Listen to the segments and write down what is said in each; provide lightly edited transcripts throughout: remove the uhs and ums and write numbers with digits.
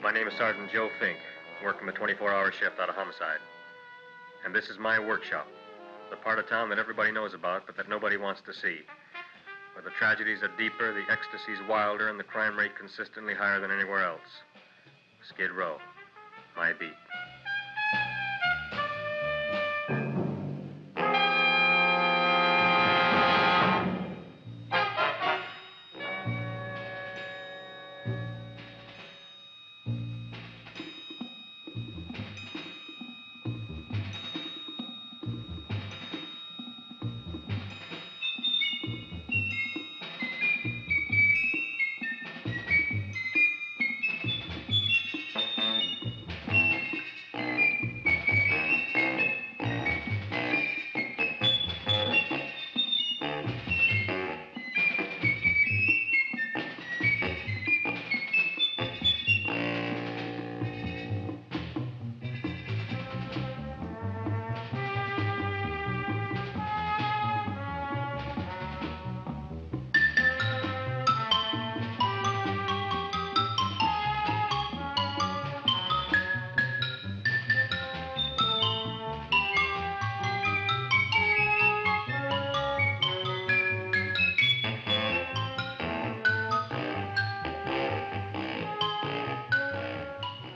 My name is Sergeant Joe Fink, working a 24-hour shift out of homicide. And this is my workshop, the part of town that everybody knows about, but that nobody wants to see. Where the tragedies are deeper, the ecstasy's wilder, and the crime rate consistently higher than anywhere else. Skid Row, my beat.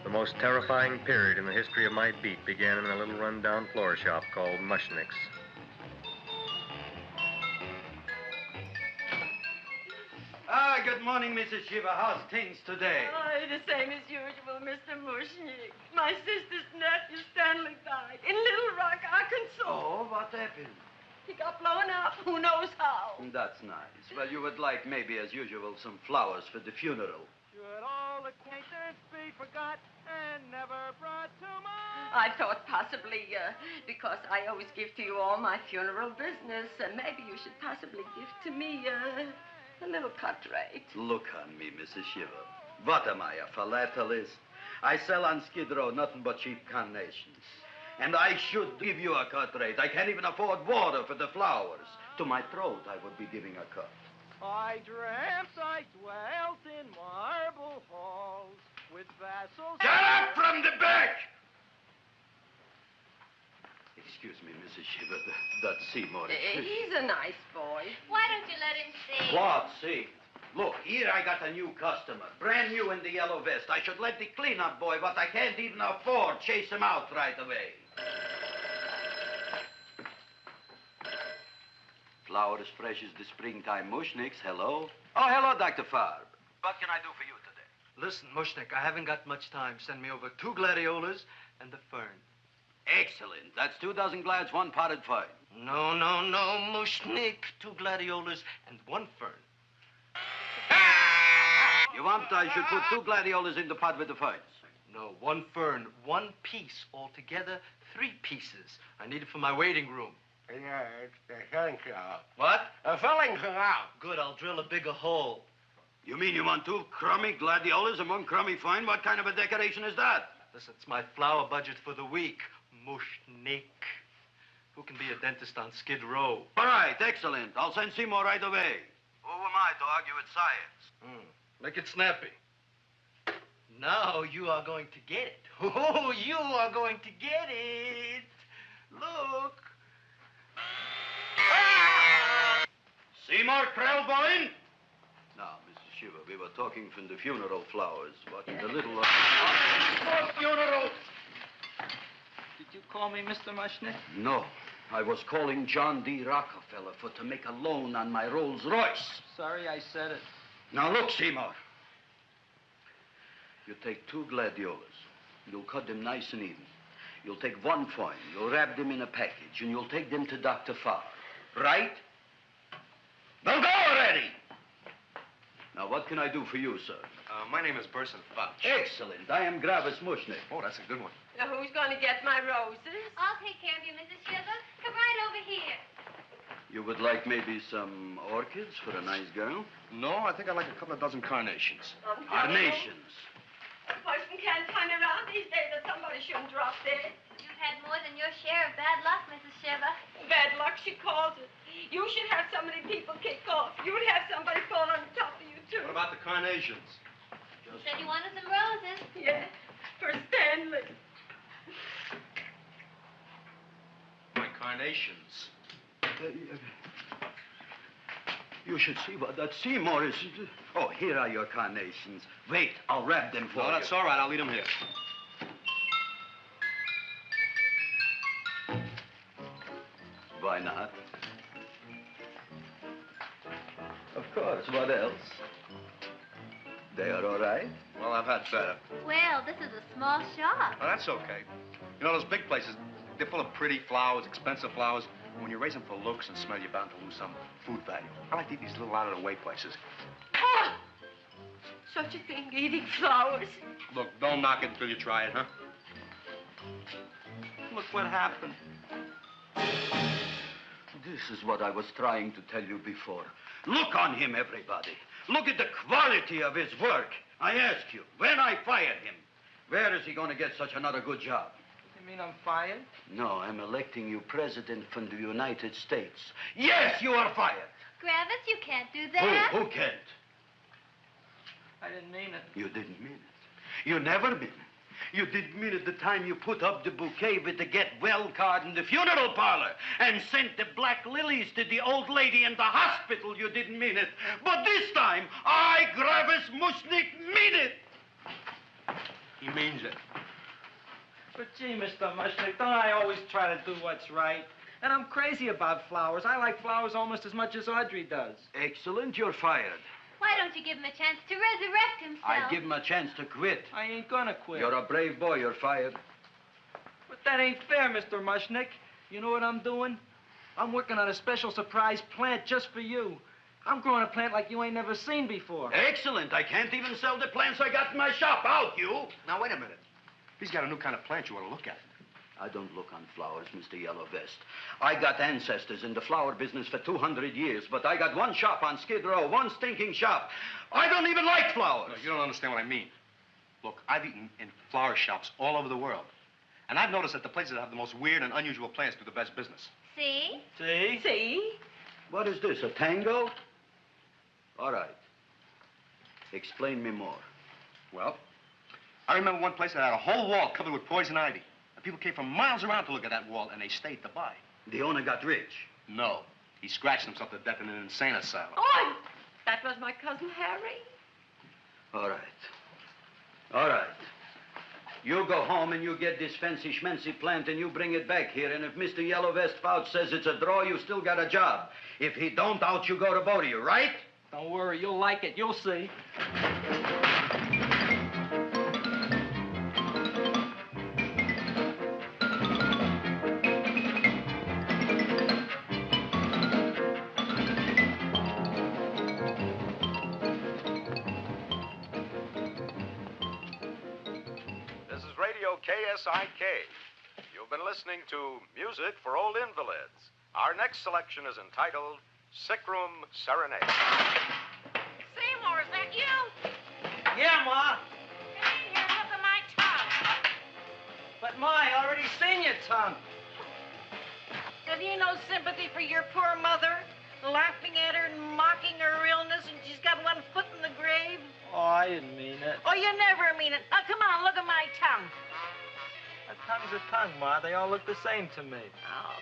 The most terrifying period in the history of my beat began in a little run-down floor shop called Mushnick's. Good morning, Mrs. Shiva. How's things today? Oh, the same as usual, Mr. Mushnick. My sister's nephew, Stanley, died in Little Rock, Arkansas. Oh, what happened? He got blown up. Who knows how? That's nice. Well, you would like, maybe as usual, some flowers for the funeral. Should all acquaintance be forgot and never brought to mind? I thought possibly, because I always give to you all my funeral business, maybe you should possibly give to me, a little cut rate. Look on me, Mrs. Shiva. What am I, a philatelist? I sell on Skid Row nothing but cheap carnations. And I should give you a cut rate. I can't even afford water for the flowers. To my throat, I would be giving a cut. I dreamt I dwelt in marble halls with vassals... Get up from the back! Excuse me, Mrs. Shiva, that's Seymour. He's a nice boy. Why don't you let him see? What, see? Look, here I got a new customer, brand new in the yellow vest. I should let the cleanup boy, but I can't even afford, chase him out right away. Flowers fresh as the springtime Mushnicks, hello? Oh, hello, Dr. Farb. What can I do for you today? Listen, Mushnick, I haven't got much time. Send me over 2 gladiolas and the fern. Excellent. That's 2 dozen glads, 1 potted fern. No, Mushnick. 2 gladiolas and 1 fern. You want I should put 2 gladiolas in the pot with the ferns? No, 1 fern, 1 piece. Altogether, 3 pieces. I need it for my waiting room. Yeah, it's the filling canal. What? A filling canal. Good, I'll drill a bigger hole. You mean you want 2 crummy gladiolas and 1 crummy fern? What kind of a decoration is that? Listen, it's my flower budget for the week. Mushnick. Who can be a dentist on Skid Row? All right, excellent. I'll send Seymour right away. Who am I to argue with science? Make it snappy. Now you are going to get it. Oh, you are going to get it. Look. Seymour Krellboyne? Now, Mrs. Shiva, we were talking from the funeral flowers. What in the little... For funeral. Did you call me Mr. Mushnick? No. I was calling John D. Rockefeller to make a loan on my Rolls Royce. Sorry I said it. Now, look, Seymour. You take 2 gladiolas. You'll cut them nice and even. You'll take 1 fern. You'll wrap them in a package, and you'll take them to Dr. Farr. Right? Now go already! Now, what can I do for you, sir? My name is Burson Fouch. Excellent. I am Gravis Mushnick. Oh, that's a good one. Now, who's going to get my roses? I'll take care of you, Mrs. Shiver. Come right over here. You would like maybe some orchids for a nice girl? No, I think I'd like a couple of dozen carnations. Carnations. A person can't hang around these days that somebody shouldn't drop dead. You've had more than your share of bad luck, Mrs. Shiver. Bad luck, she calls it. You should have so many people kick off. You'd have somebody fall on top of you, too. What about the carnations? You said you wanted some roses. Yeah, for Stanley. My carnations. You should see what that Seymour is. Oh, here are your carnations. Wait, I'll wrap them for you. No, that's all right. I'll leave them here. Why not? Of course, what else? They are all right? Well, I've had better. Well, this is a small shop. Oh, that's okay. You know, those big places, they're full of pretty flowers, expensive flowers. When you raise them for looks and smell, you're bound to lose some food value. I like to eat these little out-of-the-way places. Oh! Such a thing, eating flowers. Look, don't knock it until you try it, huh? Look what happened. This is what I was trying to tell you before. Look on him, everybody. Look at the quality of his work. I ask you, when I fired him, where is he going to get such another good job? You mean I'm fired? No, I'm electing you president from the United States. Yes, you are fired. Gravis, you can't do that. Who can't? I didn't mean it. You didn't mean it. You never mean it. You didn't mean it the time you put up the bouquet with the get well card in the funeral parlor and sent the black lilies to the old lady in the hospital. You didn't mean it. But this time, I, Gravis Mushnick, mean it. He means it. But gee, Mr. Mushnick, don't I always try to do what's right? And I'm crazy about flowers. I like flowers almost as much as Audrey does. Excellent, you're fired. Why don't you give him a chance to resurrect himself? I give him a chance to quit. I ain't gonna quit. You're a brave boy, you're fired. But that ain't fair, Mr. Mushnick. You know what I'm doing? I'm working on a special surprise plant just for you. I'm growing a plant like you ain't never seen before. Excellent. I can't even sell the plants I got in my shop. Out, you. Now, wait a minute. He's got a new kind of plant you want to look at. I don't look on flowers, Mr. Yellow Vest. I got ancestors in the flower business for 200 years, but I got one shop on Skid Row, one stinking shop. I don't even like flowers. No, you don't understand what I mean. Look, I've eaten in flower shops all over the world. And I've noticed that the places that have the most weird and unusual plants do the best business. See? See? See? What is this, a tango? All right. Explain me more. Well, I remember one place that had a whole wall covered with poison ivy. And people came from miles around to look at that wall, and they stayed to buy. The owner got rich. No. He scratched himself to death in an insane asylum. Oh, that was my cousin Harry. All right. All right. You go home and you get this fancy schmancy plant and you bring it back here. And if Mr. Yellow Vest Fouch says it's a draw, you still got a job. If he don't, out you go to both of you, right? Don't worry, you'll like it. You'll see. KSIK. You've been listening to Music for Old Invalids. Our next selection is entitled Sick Room Serenade. Seymour, is that you? Yeah, Ma. Hey, here, look at my tongue. But, Ma, I already seen your tongue. Have you no sympathy for your poor mother? Laughing at her and mocking her illness, and she's got one foot in the grave? Oh, I didn't mean it. Oh, you never mean it. Oh, come on, look at my tongue. A tongue's a tongue, Ma. They all look the same to me. Oh,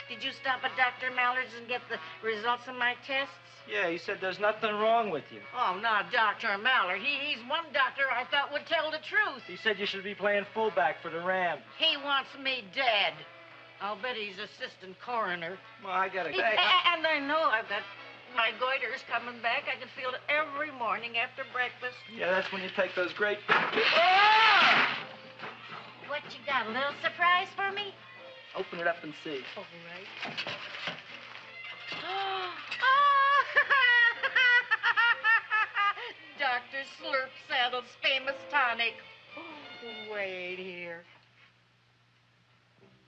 did you stop at Dr. Mallard's and get the results of my tests? Yeah, he said there's nothing wrong with you. Oh, not Dr. Mallard. He's one doctor I thought would tell the truth. He said you should be playing fullback for the Rams. He wants me dead. I'll bet he's assistant coroner. Ma, I gotta... And I know I've got my goiter's coming back. I can feel it every morning after breakfast. Yeah, that's when you take those great... What you got, a little surprise for me? Open it up and see. All right. Dr. Dr. Slurp Saddle's famous tonic. Wait here.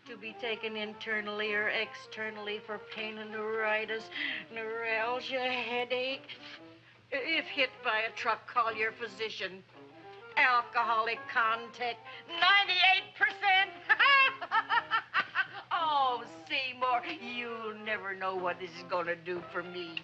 To be taken internally or externally for pain and neuritis, neuralgia, headache. If hit by a truck, call your physician. Alcoholic contact, 98%. Oh, Seymour, you'll never know what this is going to do for me.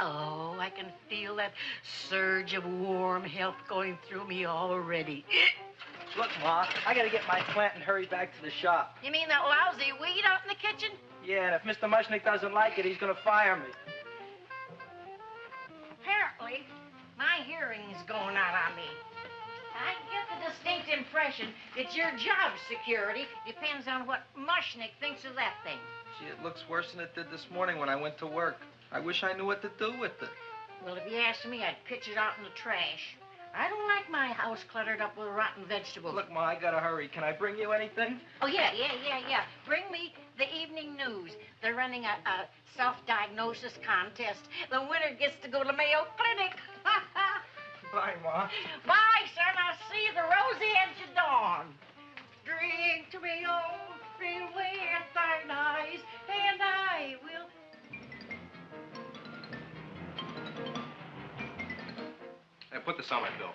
Oh, I can feel that surge of warm health going through me already. Look, Ma, I gotta get my plant and hurry back to the shop. You mean that lousy weed out in the kitchen? Yeah, and if Mr. Mushnick doesn't like it, he's gonna fire me. Apparently, my hearing's going out on me. I get the distinct impression that your job security depends on what Mushnick thinks of that thing. Gee, it looks worse than it did this morning when I went to work. I wish I knew what to do with it. Well, if you asked me, I'd pitch it out in the trash. I don't like my house cluttered up with rotten vegetables. Look, Ma, I gotta hurry. Can I bring you anything? Oh, yeah. Bring me the evening news. They're running a self-diagnosis contest. The winner gets to go to Mayo Clinic. Bye, Ma. Bye, son. I'll see you the rosy edge of dawn. Drink to me, oh, fill with thine eyes, and I will... Hey, put this on my bill.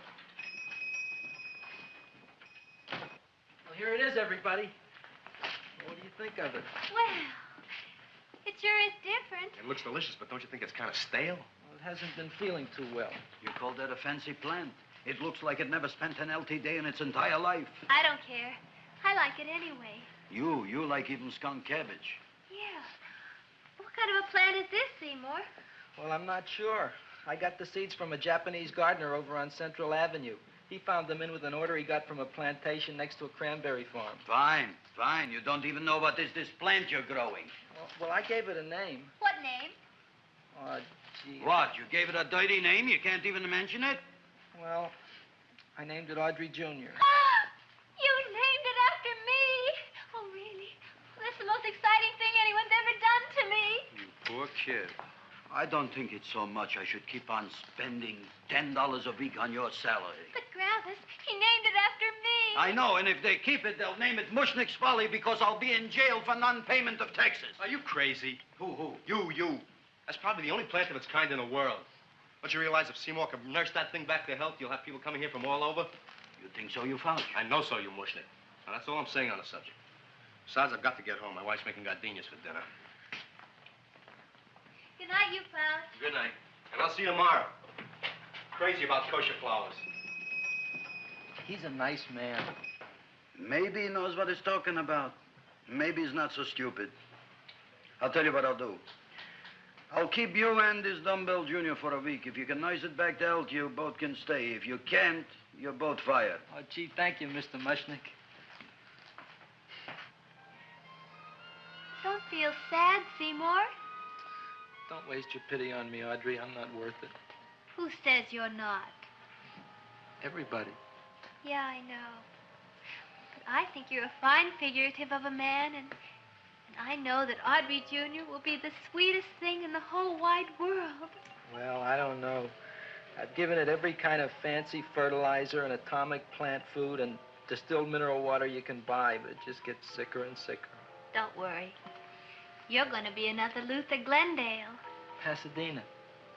Well, here it is, everybody. What do you think of it? Well, it sure is different. It looks delicious, but don't you think it's kind of stale? Well, it hasn't been feeling too well. You call that a fancy plant? It looks like it never spent an LT day in its entire life. I don't care. I like it anyway. You like even skunk cabbage. Yeah. What kind of a plant is this, Seymour? Well, I'm not sure. I got the seeds from a Japanese gardener over on Central Avenue. He found them in with an order he got from a plantation next to a cranberry farm. Fine. You don't even know what is this plant you're growing. Well, I gave it a name. What name? Oh, gee. What, you gave it a dirty name? You can't even mention it? Well, I named it Audrey Jr. You named it after me. Oh, really? That's the most exciting thing anyone's ever done to me. You poor kid. I don't think it's so much I should keep on spending $10 a week on your salary. But, Gravis, he named it after me. I know, and if they keep it, they'll name it Mushnick's Folly because I'll be in jail for non-payment of taxes. Are you crazy? Who? You. That's probably the only plant of its kind in the world. Don't you realize if Seymour could nurse that thing back to health, you'll have people coming here from all over? You think so, you found? I know so, you Mushnick. Now, that's all I'm saying on the subject. Besides, I've got to get home. My wife's making gardenias for dinner. Good night, you pal. Good night. And I'll see you tomorrow. Crazy about kosher flowers. He's a nice man. Maybe he knows what he's talking about. Maybe he's not so stupid. I'll tell you what I'll do. I'll keep you and this dumbbell junior for a week. If you can nurse it back to health, you both can stay. If you can't, you're both fired. Oh, gee, thank you, Mr. Mushnick. Don't feel sad, Seymour. Don't waste your pity on me, Audrey. I'm not worth it. Who says you're not? Everybody. Yeah, I know. But I think you're a fine figurative of a man, and I know that Audrey Jr. will be the sweetest thing in the whole wide world. Well, I don't know. I've given it every kind of fancy fertilizer and atomic plant food and distilled mineral water you can buy, but it just gets sicker and sicker. Don't worry. You're going to be another Luther Glendale. Pasadena.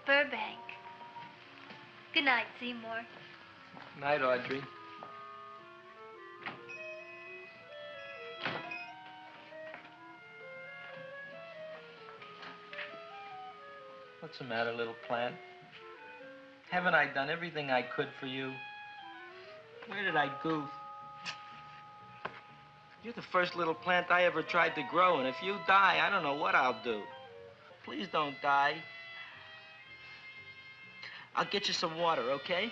Burbank. Good night, Seymour. Night, Audrey. What's the matter, little plant? Haven't I done everything I could for you? Where did I goof? You're the first little plant I ever tried to grow, and if you die, I don't know what I'll do. Please don't die. I'll get you some water, okay?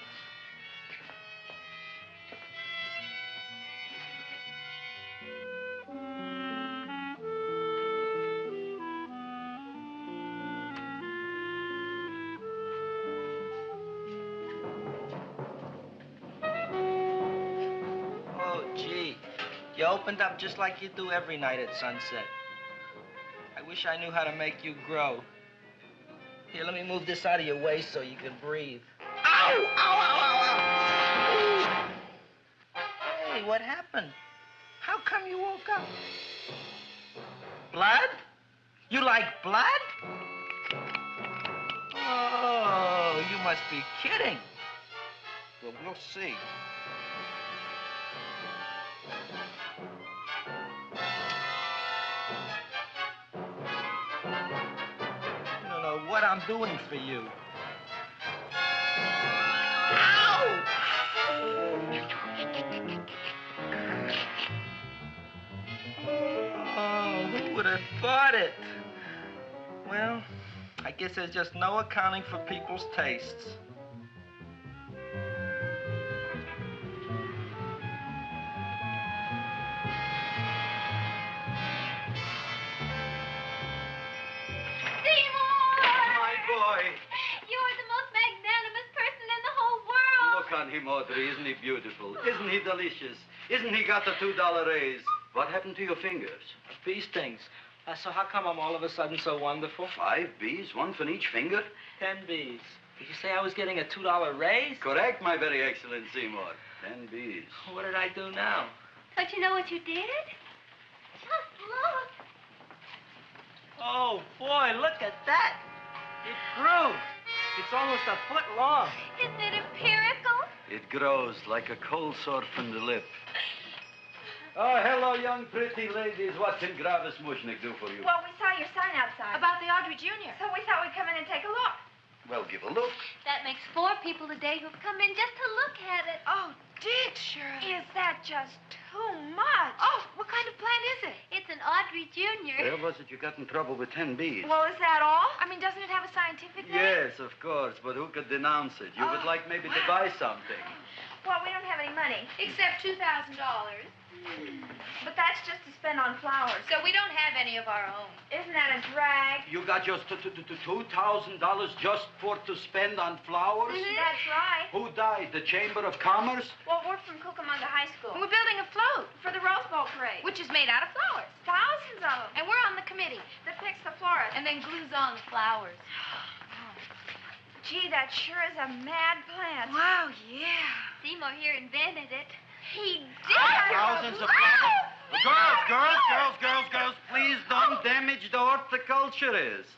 You opened up just like you do every night at sunset. I wish wish I knew how to make you grow. Here, let me move this out of your way so you can breathe. Ow! Ow, ow, ow, ow! Hey, what happened? How come you woke up? Blood? You like blood? Oh, you must be kidding. Well, we'll see. You don't know what I'm doing for you. Ow! Oh, who would have thought it? Well, I guess there's just no accounting for people's tastes. Look on him, Audrey. Isn't he beautiful? Isn't he delicious? Isn't he got the $2 raise? What happened to your fingers? Bee stings. So how come I'm all of a sudden so wonderful? 5 bees, one for each finger? 10 bees. Did you say I was getting a $2 raise? Correct, my very excellent Seymour. 10 bees. What did I do now? Don't you know what you did? Just look. Oh, boy, look at that. It grew. It's almost a foot long. Isn't it empirical? It grows like a cold sore from the lip. Oh, hello, young pretty ladies. What can Gravis Mushnik do for you? Well, we saw your sign outside. About the Audrey Jr. So we thought we'd come in and take a look. Well, give a look. That makes 4 people today who've come in just to look at it. Oh, Dick, Shirley. Is that just too much? Oh, what kind of plant is it? It's an Audrey Jr. Where was it you got in trouble with 10 bees? Well, is that all? I mean, doesn't it have a scientific name? Yes, of course, but who could denounce it? You would like maybe to buy something. Well, we don't have any money. Except $2,000. But that's just to spend on flowers. So we don't have any of our own. Isn't that a drag? You got just $2,000 just to spend on flowers? That's right. Who died? The Chamber of Commerce? Well, we're from Cucamonga High School. We're building a float For the Rose Bowl parade. which is made out of flowers. Thousands of them. And we're on the committee That picks the florist. and then glues on the flowers. Gee, that sure is a mad plant. Wow, yeah. Seymour here invented it. He did. Thousands of flowers. Girls, please don't damage the horticulturist.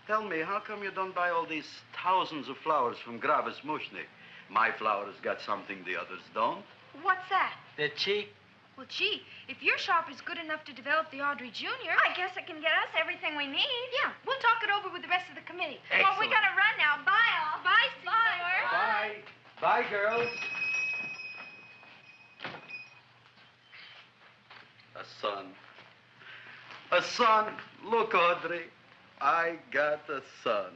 Tell me, how come you don't buy all these thousands of flowers from Gravis Mushnik? My flowers got something the others don't. What's that? They're cheap. Well, gee, if your shop is good enough to develop the Audrey Jr., I guess it can get us everything we need. Yeah, we'll talk it over with the rest of the committee. Well, we Excellent. gotta run now. Bye, all. Bye, Seymour. Bye. Bye, girls. A son. A son. Look, Audrey. I got a son.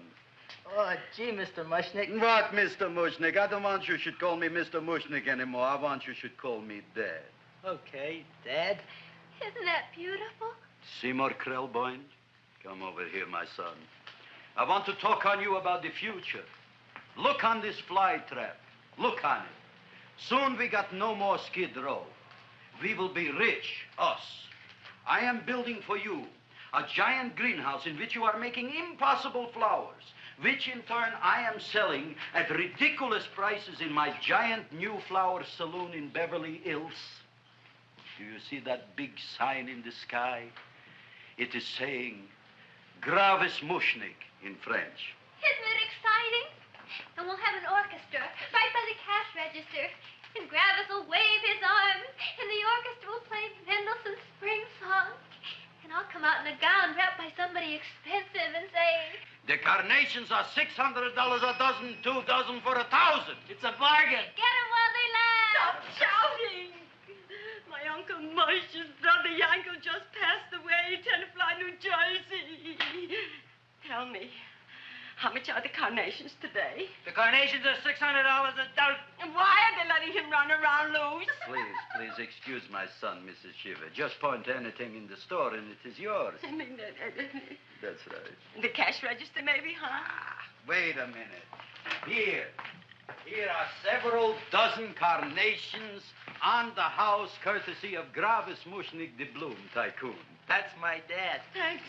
Oh, gee, Mr. Mushnik. What, Mr. Mushnik? I don't want you should call me Mr. Mushnik anymore. I want you should call me Dad. Okay, Dad. Isn't that beautiful? Seymour Krellboyne, come over here, my son. I want to talk on you about the future. Look on this fly trap. Look on it. Soon we got no more Skid Row. We will be rich, us. I am building for you a giant greenhouse in which you are making impossible flowers, which in turn I am selling at ridiculous prices in my giant new flower saloon in Beverly Hills. Do you see that big sign in the sky? It is saying, Gravis Mushnik in French. Isn't it exciting? And we'll have an orchestra right by the cash register. And Gravis will wave his arms. And the orchestra will play Mendelssohn's Spring Song. And I'll come out in a gown wrapped by somebody expensive and say, The carnations are $600 a dozen, 2 dozen for $1,000. It's a bargain. get 'em while they last. Stop shouting! My Uncle Mush's brother Yankel just passed away, Tenafly, New Jersey. Tell me, how much are the carnations today? The carnations are $600 a dozen. And why are they letting him run around loose? Please excuse my son, Mrs. Shiver. Just point to anything in the store and it is yours. I mean, That's right. the cash register maybe, huh? Wait a minute. Here are several dozen carnations on the house courtesy of Gravis Mushnik, the Bloom Tycoon. That's my dad. Thanks.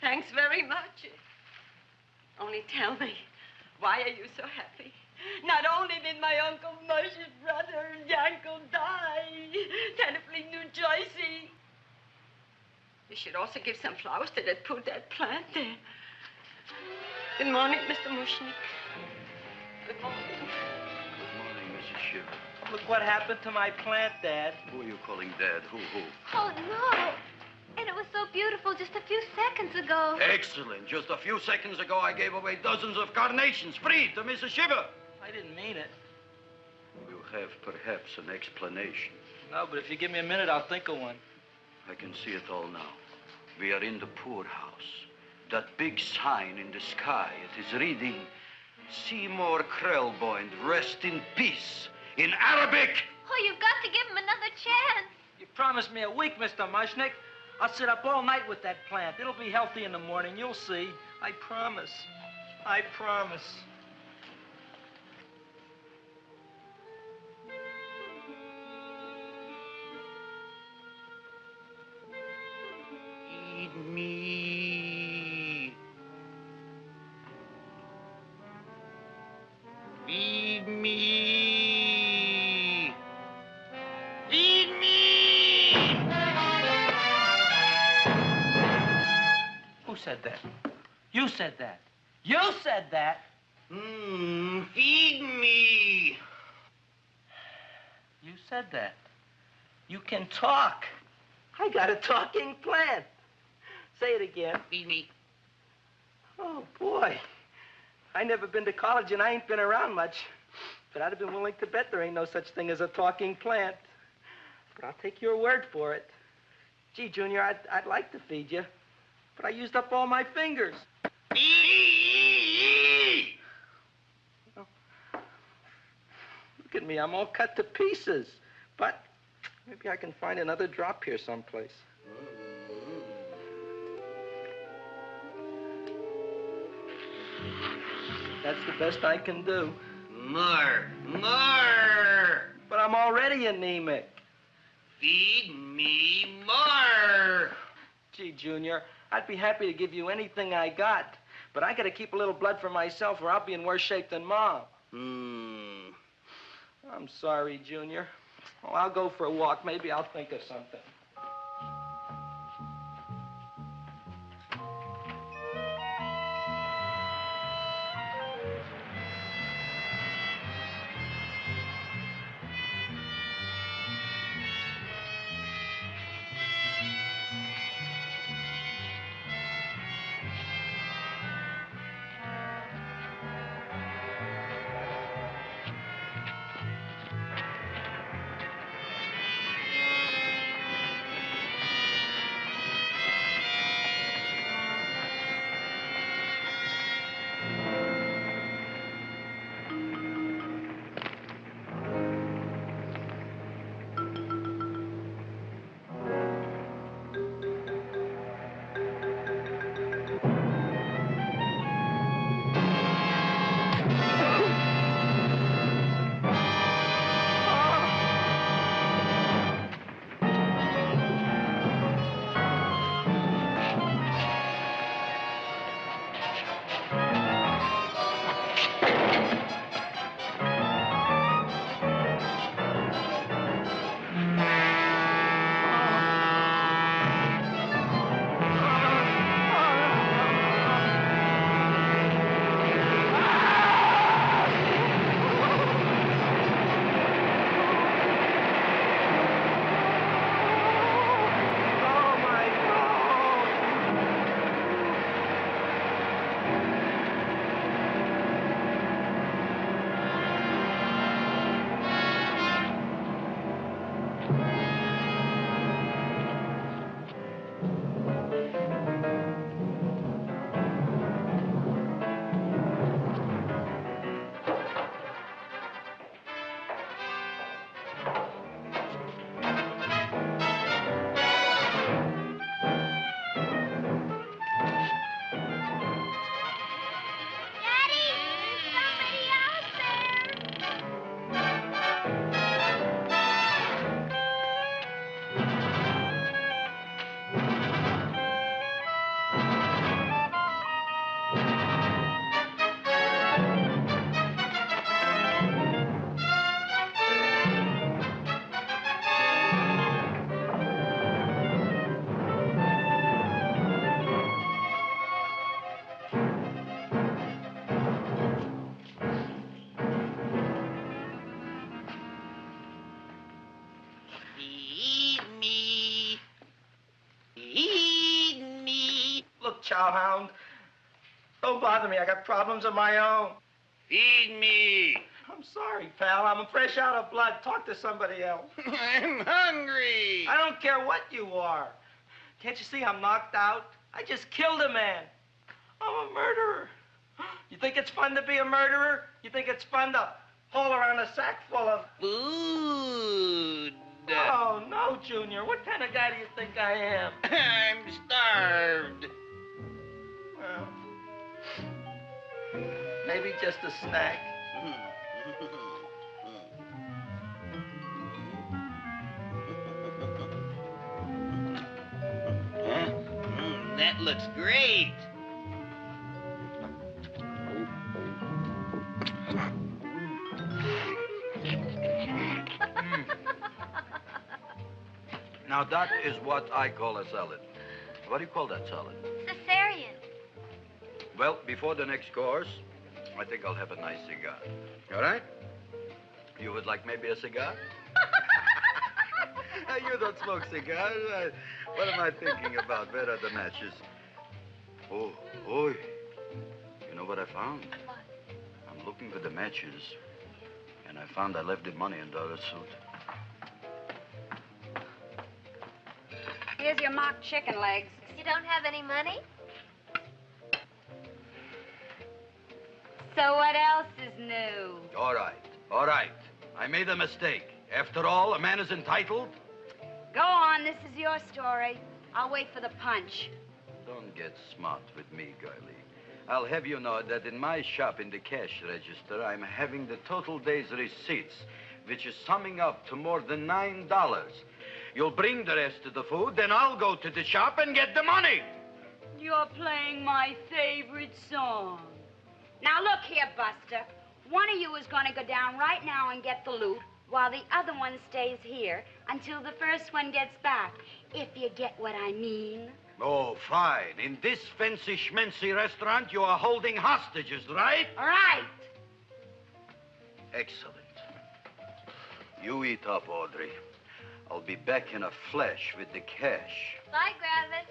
Thanks very much. Only tell me, why are you so happy? Not only did my Uncle Mush's brother, Yankel, die, Tenafly, New Jersey. You should also give some flowers to that poor dead plant there. Good morning, Mr. Mushnik. Good morning. Good morning, Mrs. Shiver. Look what happened to my plant, Dad. Who are you calling Dad? Who? Oh, no. And it was so beautiful just a few seconds ago. Excellent. Just a few seconds ago, I gave away dozens of carnations free to Mrs. Shiver. I didn't mean it. You have perhaps an explanation. No, but if you give me a minute, I'll think of one. I can see it all now. We are in the poorhouse. That big sign in the sky, it is reading, Seymour Krelboyne, rest in peace, in Arabic. Oh, you've got to give him another chance. You promised me a week, Mr. Mushnik. I'll sit up all night with that plant. It'll be healthy in the morning. You'll see. I promise. I promise. Feed me. Feed me. Feed me. Who said that? You said that. You said that. Feed me. You said that. You can talk. I got a talking plant. Say it again. Feed me. Oh, boy. I never been to college and I ain't been around much. But I'd have been willing to bet there ain't no such thing as a talking plant. But I'll take your word for it. Gee, Junior, I'd like to feed you. But I used up all my fingers. Well, look at me. I'm all cut to pieces. But maybe I can find another drop here someplace. That's the best I can do. More. But I'm already anemic. Feed me more. Gee, Junior, I'd be happy to give you anything I got. But I gotta keep a little blood for myself or I'll be in worse shape than Mom. I'm sorry, Junior. Oh, I'll go for a walk. Maybe I'll think of something. cowhound. Don't bother me. I got problems of my own. Feed me. I'm sorry, pal. I'm fresh out of blood. Talk to somebody else. I'm hungry. I don't care what you are. Can't you see I'm knocked out? I just killed a man. I'm a murderer. You think it's fun to be a murderer? You think it's fun to haul around a sack full of... Food. Oh, no, Junior. What kind of guy do you think I am? I'm starved. Well, maybe just a snack. Huh? That looks great. Now, that is what I call a salad. What do you call that salad? Cesarean. Well, before the next course, I think I'll have a nice cigar. All right? You would like maybe a cigar? You don't smoke cigars. What am I thinking about? Where are the matches? Oh, oi. You know what I found? What? I'm looking for the matches, and I found I left the money in the other suit. Here's your mock chicken legs. You don't have any money? So what else is new? All right. I made a mistake. After all, a man is entitled. Go on, this is your story. I'll wait for the punch. Don't get smart with me, girlie. I'll have you know that in my shop in the cash register, I'm having the total day's receipts, which is summing up to more than $9. You'll bring the rest of the food, then I'll go to the shop and get the money. You're playing my favorite song. Now look here, Buster. One of you is going to go down right now and get the loot, while the other one stays here until the first one gets back, if you get what I mean. Oh, fine. In this fancy schmancy restaurant, you are holding hostages, right? Right. Excellent. You eat up, Audrey. I'll be back in a flash with the cash. Bye, Gravis.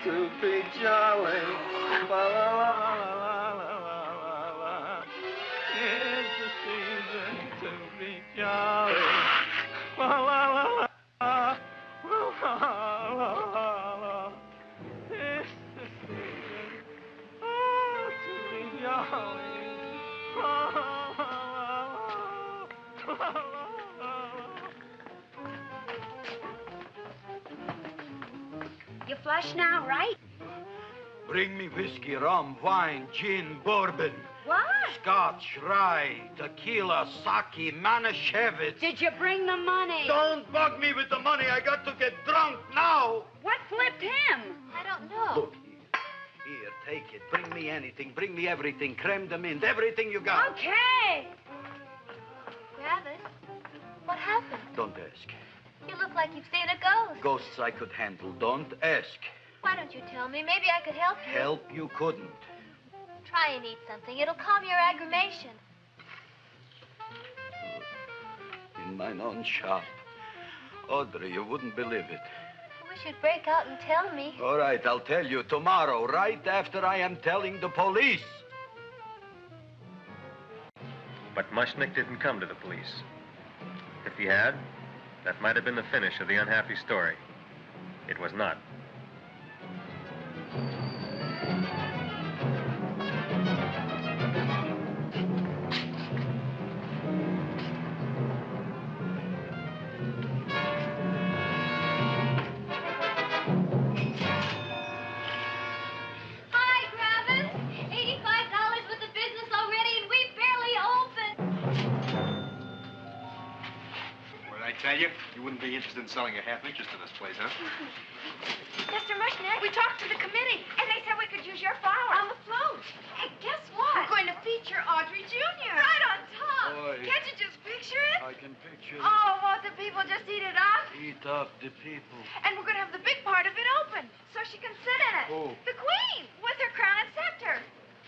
To be jolly. La, la, la, la, la, la, la. It's the season to be jolly. La, la, la, la, la, la, la, la. It's the season to be jolly. La, la, la, la, la, la. You flush now, right? Bring me whiskey, rum, wine, gin, bourbon. What? Scotch, rye, tequila, sake, Manischewitz. Did you bring the money? Don't bug me with the money. I got to get drunk now. What flipped him? I don't know. Look, here, take it. Bring me anything. Bring me everything. Creme de menthe, everything you got. Okay. Gravis, what happened? Don't ask. You look like you've seen a ghost. Ghosts I could handle. Don't ask. Why don't you tell me? Maybe I could help you. Help you couldn't. Try and eat something. It'll calm your aggravation. In mine own shop. Audrey, you wouldn't believe it. I wish you'd break out and tell me. All right, I'll tell you tomorrow, right after I am telling the police. But Mushnick didn't come to the police. If he had, that might have been the finish of the unhappy story. It was not. Hi, Gravis. $85 with the business already, and we barely opened. What did I tell you? You wouldn't be interested in selling a half interest in this place, huh? Mr. Mushnick, we talked to the committee, and they said we could use your flour on the float. Hey, guess what? We're going to feature Audrey Jr. Right on top. Boy. Can't you just picture it? I can picture Oh, won't the people just eat it up? Eat up the people. And we're going to have the big Who? The Queen, with her crown and scepter.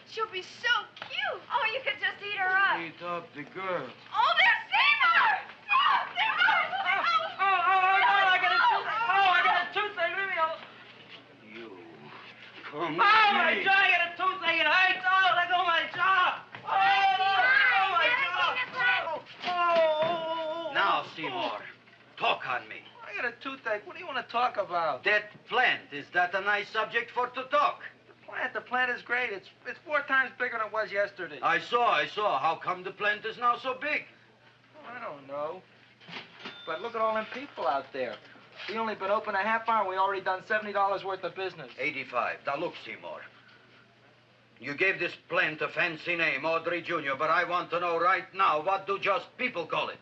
She'll be so cute. Oh, you could just eat her up. Eat up the girl. Oh, there's Seymour! Oh, Seymour! I got a toothache. Leave me alone. You. Come My jaw, I got a toothache. It hurts. Oh, let go of my jaw. My jaw. Oh. Now, Seymour, talk on me. I got a toothache. What do you want to talk about? That plant, is that a nice subject for to talk? The plant is great. It's 4 times bigger than it was yesterday. I saw. How come the plant is now so big? I don't know. But look at all them people out there. We only been open a half hour. We already done $70 worth of business. 85. Now, look, Seymour. You gave this plant a fancy name, Audrey Jr., but I want to know right now, what do just people call it?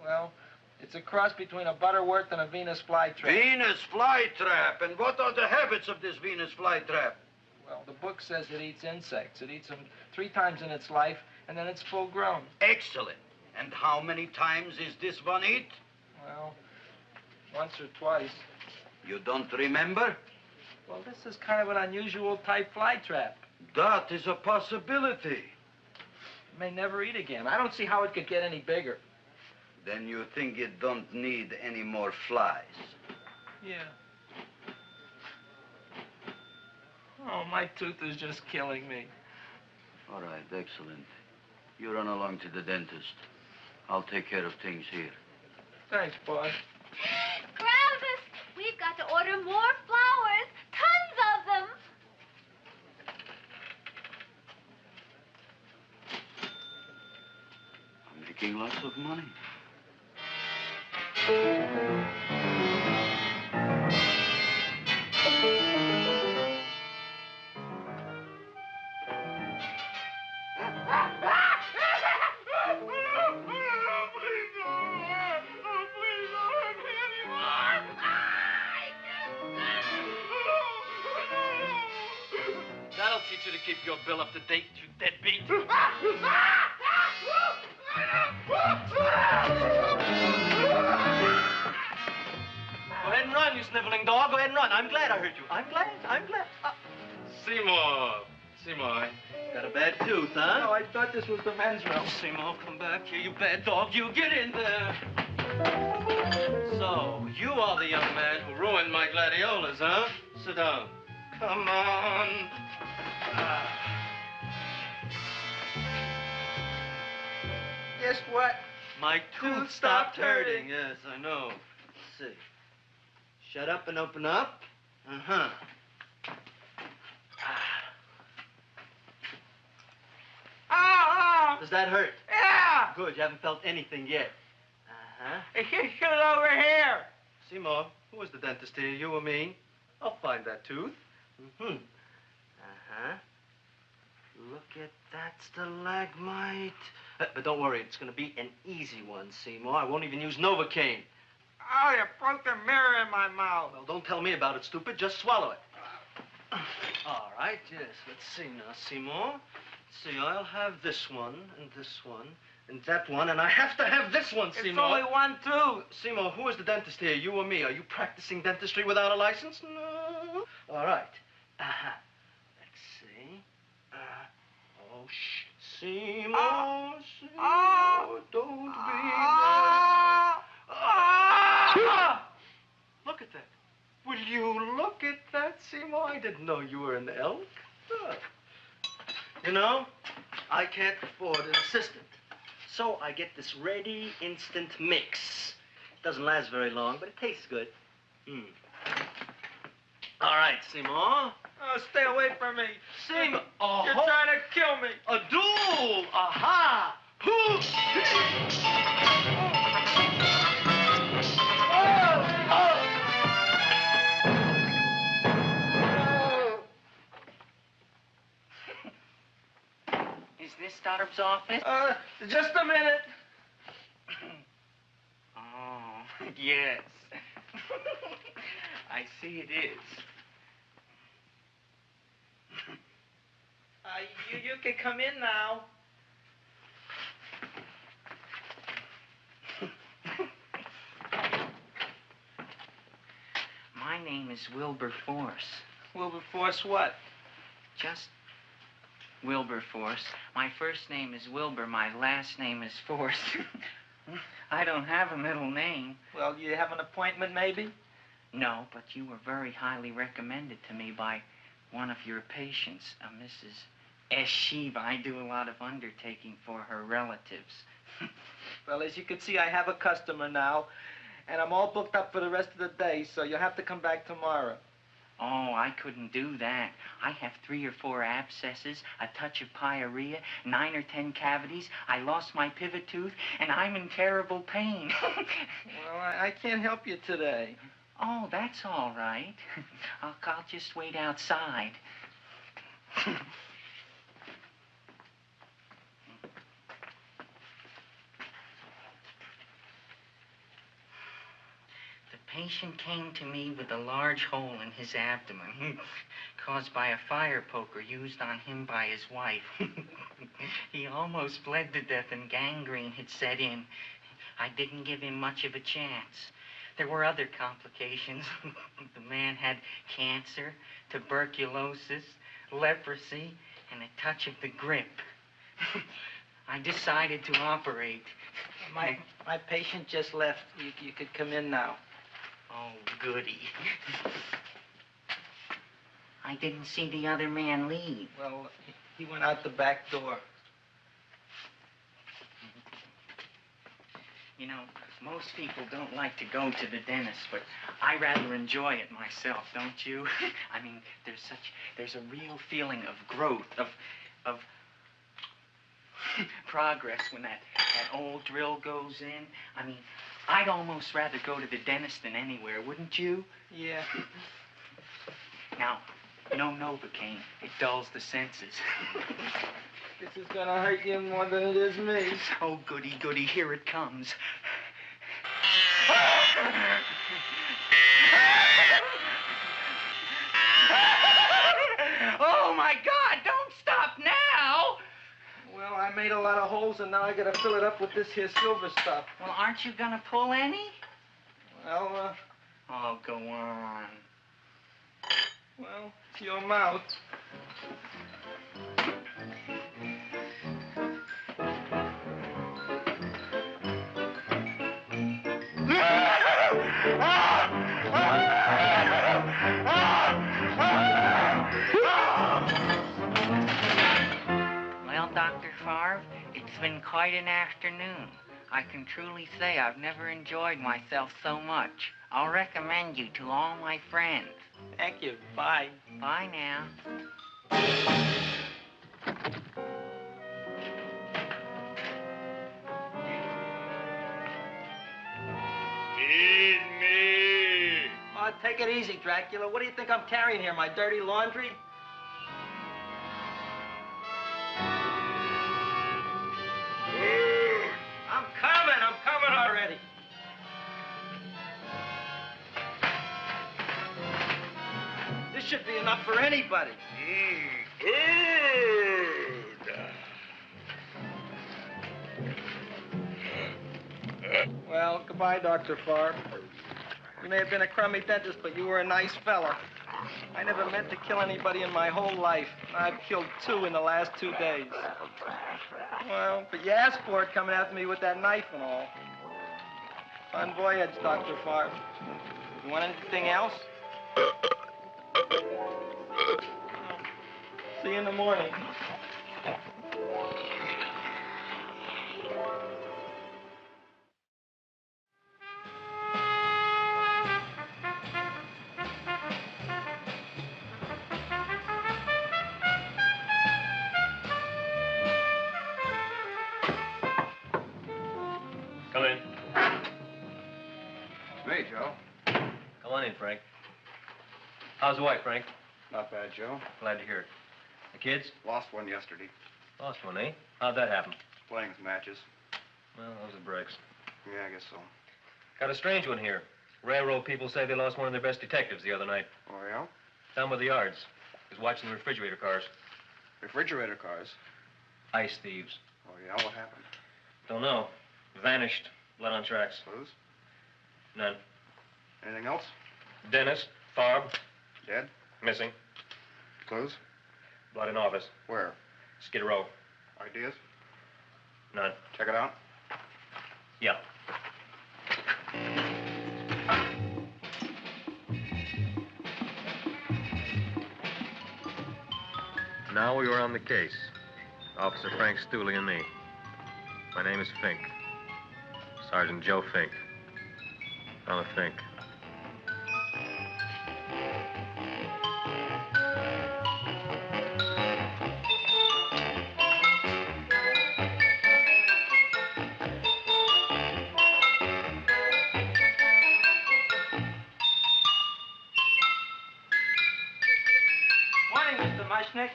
Well, it's a cross between a Butterworth and a Venus flytrap. Venus flytrap. And what are the habits of this Venus flytrap? Well, the book says it eats insects. It eats them 3 times in its life, and then it's full grown. Excellent. And how many times is this one eat? Well, once or twice. You don't remember? Well, this is kind of an unusual type flytrap. That is a possibility. It may never eat again. I don't see how it could get any bigger. Then you think it don't need any more flies? Yeah. Oh, my tooth is just killing me. All right, excellent. You run along to the dentist. I'll take care of things here. Thanks, boss. Gravis, we've got to order more flowers. Tons of them. I'm making lots of money. That'll teach you to keep your bill up to date, you deadbeat. Go ahead and run, you sniveling dog. Go ahead and run. I'm glad I hurt you. I'm glad. Seymour, got a bad tooth, huh? No, I thought this was the men's room. Seymour, come back here, you bad dog. You get in there. So, you are the young man who ruined my gladiolas, huh? Sit down. Come on. Guess what? My tooth stopped hurting. Yes, I know. Let's see. Shut up and open up. Uh-huh. Oh! Does that hurt? Yeah! Good, you haven't felt anything yet. Uh-huh. It's just over here. Seymour, who is the dentist here, you or me? I'll find that tooth. Mm-hmm. Uh-huh. Look at that stalagmite. But don't worry, it's going to be an easy one, Seymour. I won't even use Novocaine. Oh, you broke the mirror in my mouth. Well, don't tell me about it, stupid. Just swallow it. All right, yes. Let's see now, Seymour. See, I'll have this one, and that one, and I have to have this one, Seymour. It's only one tooth. Seymour, who is the dentist here, you or me? Are you practicing dentistry without a license? No. All right. Uh-huh. Let's see. Oh, shh. Seymour, Seymour, don't be mad. Look at that. Will you look at that, Seymour? I didn't know you were an elk. You know, I can't afford an assistant. So I get this ready instant mix. It doesn't last very long, but it tastes good. All right, Seymour. Oh, stay away from me. Seymour. You're trying to kill me. A duel. Aha. Is this Stoddard's office? Just a minute. Oh, yes. I see it is. You can come in now. My name is Wilbur Force. Wilberforce what? Just Wilberforce. My first name is Wilbur. My last name is Force. I don't have a middle name. Well, you have an appointment, maybe? No, but you were very highly recommended to me by one of your patients, Mrs. S. Shiva. I do a lot of undertaking for her relatives. Well, as you can see, I have a customer now, and I'm all booked up for the rest of the day, so you'll have to come back tomorrow. Oh, I couldn't do that. I have 3 or 4 abscesses, a touch of pyorrhea, 9 or 10 cavities. I lost my pivot tooth, and I'm in terrible pain. Well, I can't help you today. Oh, that's all right. I'll just wait outside. The patient came to me with a large hole in his abdomen caused by a fire poker used on him by his wife. He almost bled to death and gangrene had set in. I didn't give him much of a chance. There were other complications. The man had cancer, tuberculosis, leprosy, and a touch of the grip. I decided to operate. My patient just left. You could come in now. Oh, goody. I didn't see the other man leave. Well, he went out the back door. You know, most people don't like to go to the dentist, but I rather enjoy it myself, don't you? I mean, there's a real feeling of growth, of progress when that old drill goes in. I mean, I'd almost rather go to the dentist than anywhere, wouldn't you? Yeah. Now, no Novocaine. It dulls the senses. This is gonna hurt you more than it is me. Oh, goody, goody, here it comes. Oh, my God, don't stop now! Well, I made a lot of holes, and now I gotta fill it up with this here silver stuff. Well, aren't you gonna pull any? Well, Oh, go on. Well, it's your mouth. Well, Dr. Favre, it's been quite an afternoon. I can truly say I've never enjoyed myself so much. I'll recommend you to all my friends. Thank you. Bye. Bye now. Feed me. Oh, take it easy, Dracula. What do you think I'm carrying here, my dirty laundry? I'm coming already. This should be enough for anybody. Well, goodbye, Dr. Favre. You may have been a crummy dentist, but you were a nice fella. I never meant to kill anybody in my whole life. I've killed 2 in the last 2 days. Well, but you asked for it coming after me with that knife and all. Fun voyage, Dr. Favre. You want anything else? See you in the morning. Come in. Hey, Joe. Come on in, Frank. How's the wife, Frank? Not bad, Joe. Glad to hear it. The kids? Lost one yesterday. Lost one, eh? How'd that happen? Playing some matches. Well, those are breaks. Yeah, I guess so. Got a strange one here. Railroad people say they lost one of their best detectives the other night. Oh, yeah? Down by the yards. He was watching the refrigerator cars. Refrigerator cars? Ice thieves. Oh, yeah? What happened? Don't know. Vanished. Blood on tracks. Clues? None. Anything else? Dennis. Farb. Dead? Missing. Clues? Blood in office. Where? Skid Row. Ideas? None. Check it out. Yeah. Now we were on the case. Officer Frank Stooley and me. My name is Fink. Sergeant Joe Fink. Fella Fink. Morning, Mr. Mushnick.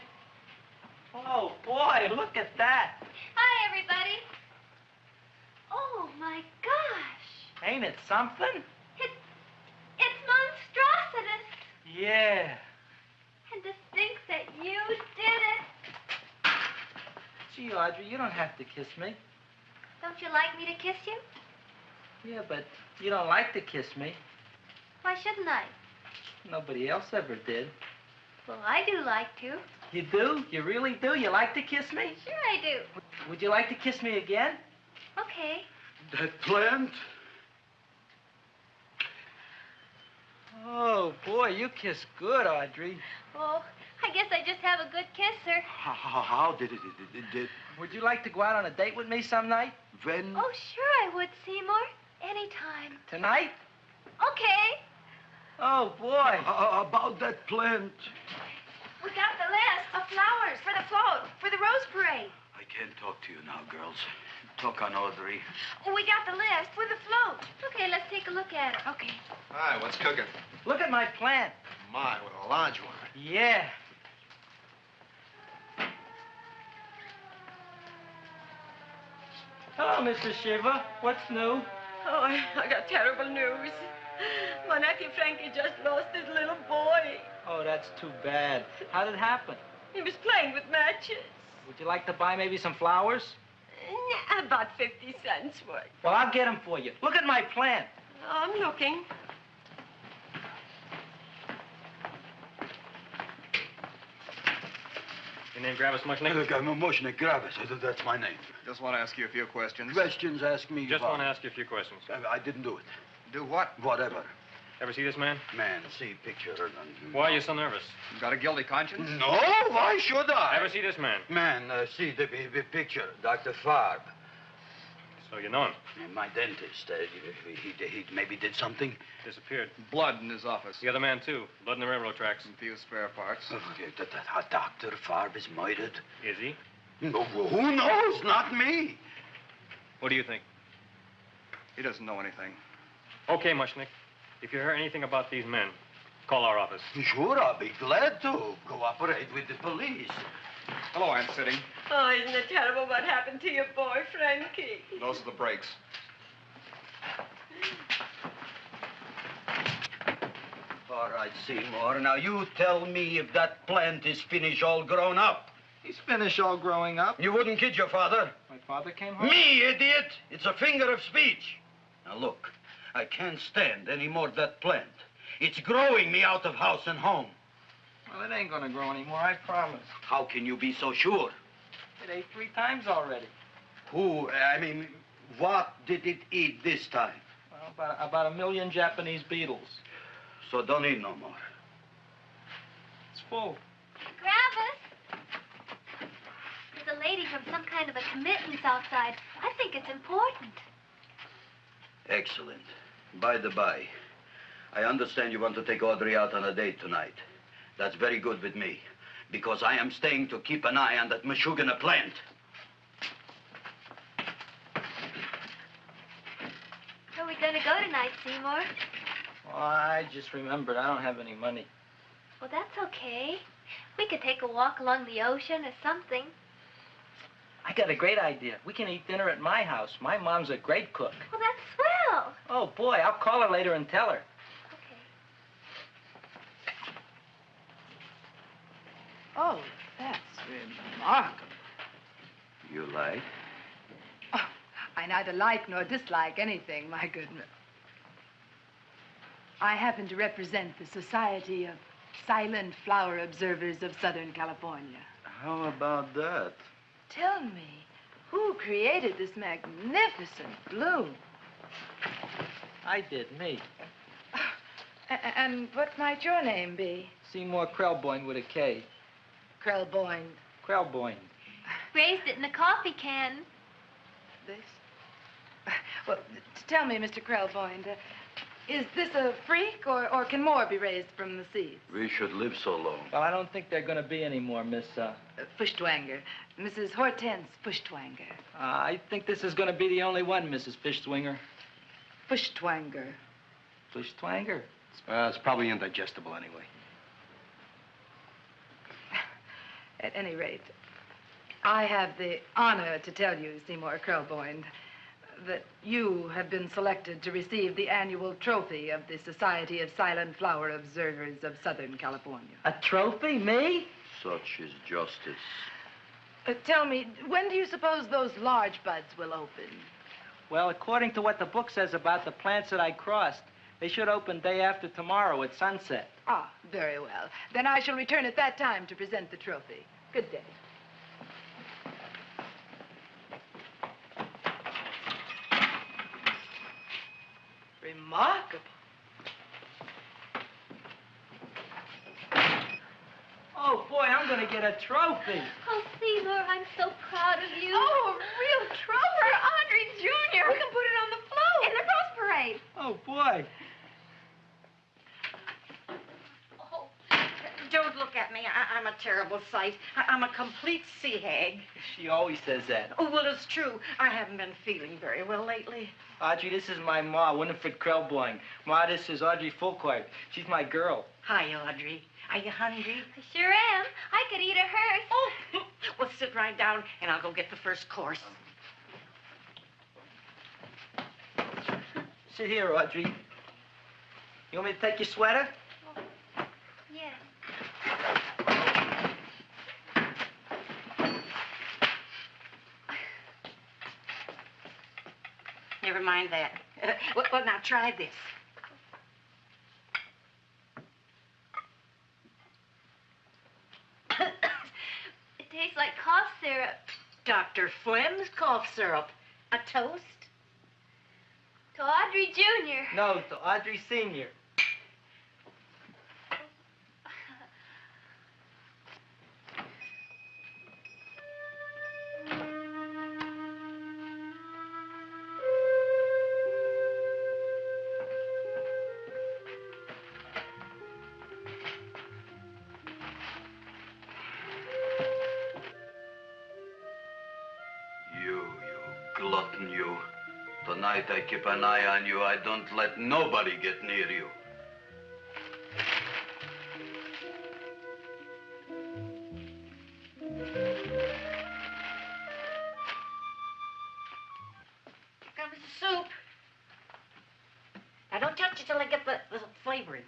Oh, boy, look at that. Hi, everybody. Oh, my gosh. Ain't it something? It's monstrositous. Yeah. And to think that you did it. Gee, Audrey, you don't have to kiss me. Don't you like me to kiss you? Yeah, but you don't like to kiss me. Why shouldn't I? Nobody else ever did. Well, I do like to. You do? You really do? You like to kiss me? Sure I do. Would you like to kiss me again? Okay. That plant? Oh, boy, you kiss good, Audrey. Oh, I guess I just have a good kisser. How did it? Would you like to go out on a date with me some night? When? Oh, sure I would, Seymour. Anytime. Tonight? Okay. Oh, boy. About that plant. We got the list of flowers for the float, for the rose parade. I can't talk to you now, girls. Talk on Audrey. We got the list for the float. Okay, let's take a look at it. Okay. Hi, what's cooking? Look at my plant. My, with a large one. Yeah. Hello, Mrs. Shiva. What's new? Oh, I got terrible news. My nephew Frankie just lost his little boy. Oh, that's too bad. How did it happen? He was playing with matches. Would you like to buy maybe some flowers? About 50 cents worth. Well, I'll get them for you. Look at my plant. I'm looking. Your name Gravis Mushnick? Look, I'm a Mushnick Gravis. That's my name. Just want to ask you a few questions. Questions, ask me. Just about- want to ask you a few questions. I didn't do it. Do what? Whatever. Ever see this man? Man, see picture. Why are you so nervous? You got a guilty conscience? No, why should I? Ever see this man? Man, see the picture. Dr. Farb. So you know him. My dentist. He maybe did something. Disappeared. Blood in his office. The other man, too. Blood in the railroad tracks. Some few spare parts. Dr. Farb is murdered. Is he? No, who knows? Not me. What do you think? He doesn't know anything. Okay, Mushnick. If you hear anything about these men, call our office. Sure, I'll be glad to cooperate with the police. Hello, Aunt Sitting. Oh, isn't it terrible what happened to your boy, Frankie? Those are the brakes. All right, Seymour. Now, you tell me if that plant is finished all grown up. He's finished all growing up. You wouldn't kid your father? My father came home? Me, idiot! It's a figure of speech. Now, look, I can't stand any more of that plant. It's growing me out of house and home. Well, it ain't gonna grow anymore, I promise. How can you be so sure? It ate 3 times already. What did it eat this time? Well, about 1 million Japanese beetles. So don't eat no more. It's full. Gravis. There's a lady from some kind of a committance outside. I think it's important. Excellent. By the by, I understand you want to take Audrey out on a date tonight. That's very good with me, because I am staying to keep an eye on that Meshuggah plant. Where are we going to go tonight, Seymour? Well, I just remembered I don't have any money. Well, that's okay. We could take a walk along the ocean or something. I got a great idea. We can eat dinner at my house. My mom's a great cook. Well, that's swell. Oh, boy, I'll call her later and tell her. Oh, that's remarkable. You like? Oh, I neither like nor dislike anything, my goodness. I happen to represent the Society of silent flower observers of Southern California. How about that? Tell me, who created this magnificent bloom? I did, me. And what might your name be? Seymour Krelboyne with a K. Krelboyne. Krelboyne. Raised it in a coffee can. This? Well, tell me, Mr. Krelboyne, is this a freak, or can more be raised from the seeds? We should live so long. Well, I don't think there are going to be any more, Miss, Fuschtwanger. Mrs. Hortense Fuschtwanger. I think this is going to be the only one, Mrs. Fuschtwanger. Fuschtwanger. Fuschtwanger? It's probably indigestible anyway. At any rate, I have the honor to tell you, Seymour Krelboyne, that you have been selected to receive the annual trophy of the Society of Silent Flower Observers of Southern California. A trophy? Me? Such is justice. Tell me, when do you suppose those large buds will open? Well, according to what the book says about the plants that I crossed, they should open day after tomorrow at sunset. Ah, very well. Then I shall return at that time to present the trophy. Good day. Remarkable. Oh, boy, I'm going to get a trophy. Oh, Seymour, I'm so proud of you. Oh, a real trophy for Audrey Jr. We can put it on the float. In the Rose Parade. Oh, boy. Don't look at me. I'm a terrible sight. I'm a complete sea hag. She always says that. Oh, well, it's true. I haven't been feeling very well lately. Audrey, this is my ma, Winifred Krelboyne. Ma, this is Audrey Fulcourt. She's my girl. Hi, Audrey. Are you hungry? I sure am. I could eat a hearse. Oh, well, sit right down, and I'll go get the first course. Sit here, Audrey. You want me to take your sweater? Yes. Never mind that. Well, now try this. It tastes like cough syrup. Dr. Flynn's cough syrup. A toast? To Audrey Jr. No, to Audrey Sr. Glutton, you. Tonight I keep an eye on you. I don't let nobody get near you. Here comes the soup. Now, don't touch it till I get the flavoring.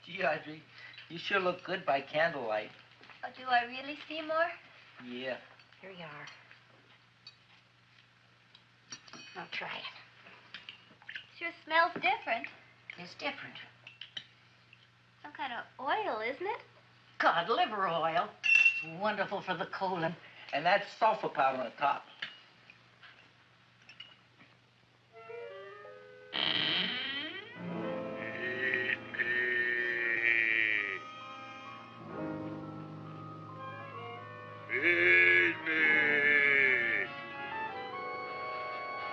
Gee, Audrey, you sure look good by candlelight. Oh, do I really, Seymour? Yeah. Here you are. Now try it. Sure smells different. It's different. Some kind of oil, isn't it? Cod liver oil. It's wonderful for the colon. And that's sulfur powder on the top. Feed me.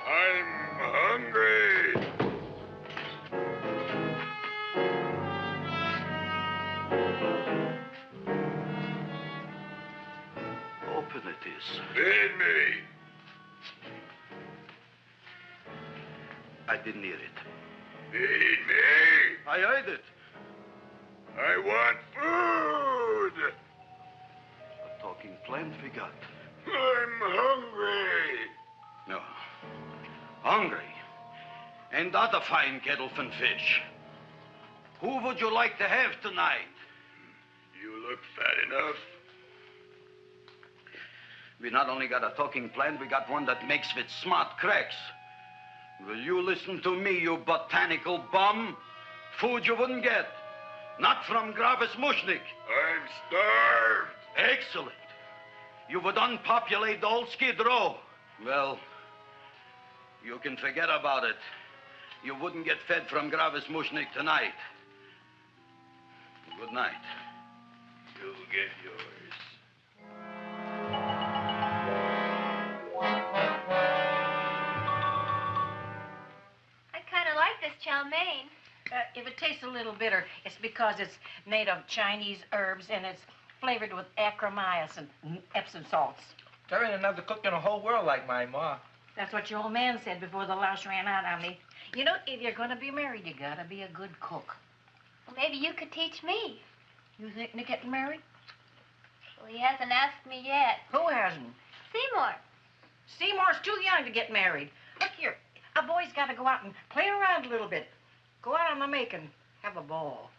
I'm hungry. Open it is. Feed me. I didn't hear it. Feed me. I heard it. I want food. A talking plant we got. I'm hungry. No. Hungry. And other fine kettlefen fish. Who would you like to have tonight? You look fat enough. We not only got a talking plant, we got one that makes with smart cracks. Will you listen to me, you botanical bum? Food you wouldn't get. Not from Gravis Mushnik. I'm starved. Excellent. You would unpopulate the old Skid Row. Well, you can forget about it. You wouldn't get fed from Gravis Mushnik tonight. Good night. You'll get yours. I kind of like this chow mein. If it tastes a little bitter, it's because it's made of Chinese herbs and it's flavored with acromyas and Epsom salts. There ain't another cook in the whole world like my ma. That's what your old man said before the louse ran out on me. You know, if you're going to be married, you got to be a good cook. Well, maybe you could teach me. You thinking of getting married? Well, he hasn't asked me yet. Who hasn't? Seymour. Seymour's too young to get married. Look here, a boy's got to go out and play around a little bit. Go out on the make and have a ball.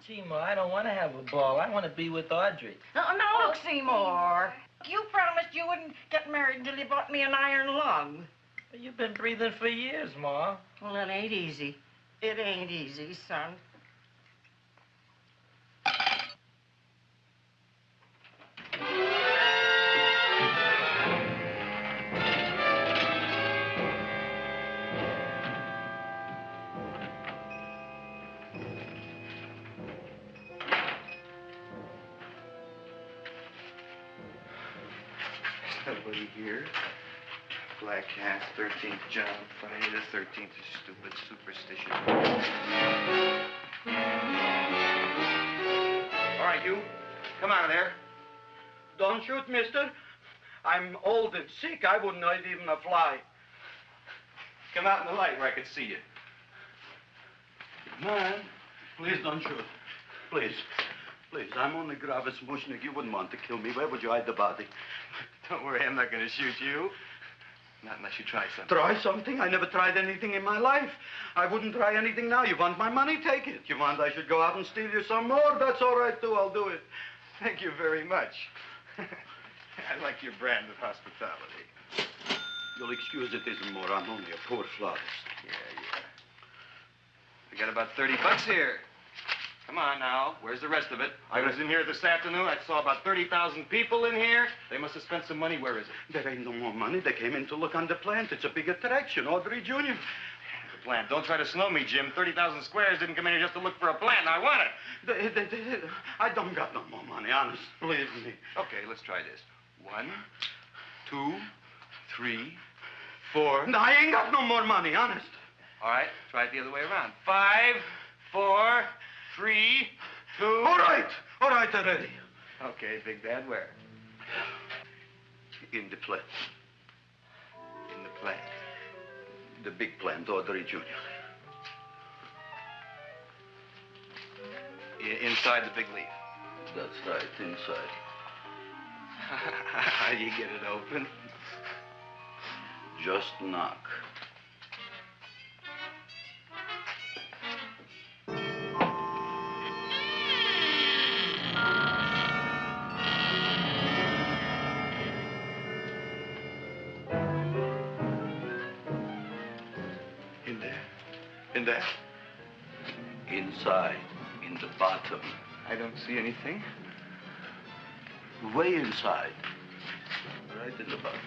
Gee, Ma, I don't want to have a ball. I want to be with Audrey. No, look, Seymour. You promised you wouldn't get married until you bought me an iron lung. You've been breathing for years, Ma. Well, it ain't easy. It ain't easy, son. Nobody here. Black Cat, 13th John, Friday the 13th is stupid superstition. All right, you. Come out of there. Don't shoot, mister. I'm old and sick. I wouldn't hurt even a fly. Come out in the light where I can see you. Man, please don't shoot. Please. Please, I'm only Gravis Mushnik. You wouldn't want to kill me. Where would you hide the body? Don't worry, I'm not going to shoot you. Not unless you try something. Try something? I never tried anything in my life. I wouldn't try anything now. You want my money? Take it. You want I should go out and steal you some more? That's all right, too. I'll do it. Thank you very much. I like your brand of hospitality. You'll excuse it isn't more. I'm only a poor florist. Yeah. We got about $30 here. Come on now. Where's the rest of it? I was in here this afternoon. I saw about 30,000 people in here. They must have spent some money. Where is it? There ain't no more money. They came in to look on the plant. It's a big attraction. Audrey Jr. The plant. Don't try to slow me, Jim. 30,000 squares didn't come in here just to look for a plant. I want it. I don't got no more money, honest. Believe me. Okay, let's try this. 1, 2, 3, 4. No, I ain't got no more money, honest. All right, try it the other way around. 5, 4, 3, 2. All right already. Okay, Big Dad, where? In the plant. In the plant. The big plant, Audrey Jr. Inside the big leaf. That's right, inside. How do you get it open? Just knock. In there? Inside, in the bottom. I don't see anything. Way inside. Right in the bottom.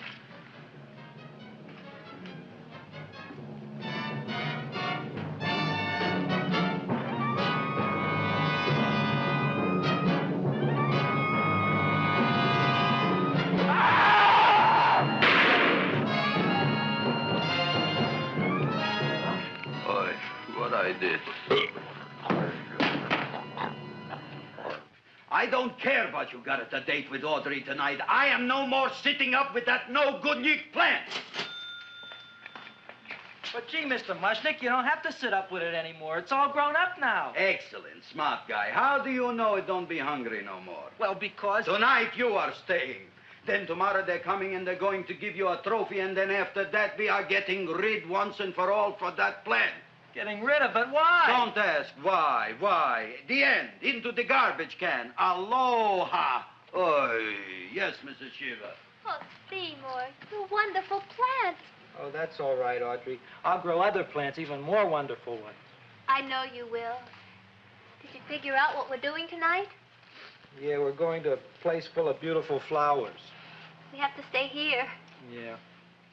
I don't care what you got at the date with Audrey tonight. I am no more sitting up with that no-good Nick plant. But gee, Mr. Mushnik, you don't have to sit up with it anymore. It's all grown up now. Excellent, smart guy. How do you know it don't be hungry no more? Well, because... Tonight you are staying. Then tomorrow they're coming and they're going to give you a trophy, and then after that we are getting rid once and for all for that plant. Getting rid of it? Why? Don't ask why. The end. Into the garbage can. Aloha. Oy. Yes, Mrs. Shiva. Oh, Seymour, you wonderful plant. Oh, that's all right, Audrey. I'll grow other plants, even more wonderful ones. I know you will. Did you Figure out what we're doing tonight? Yeah, we're going to a place full of beautiful flowers. We have to stay here. Yeah.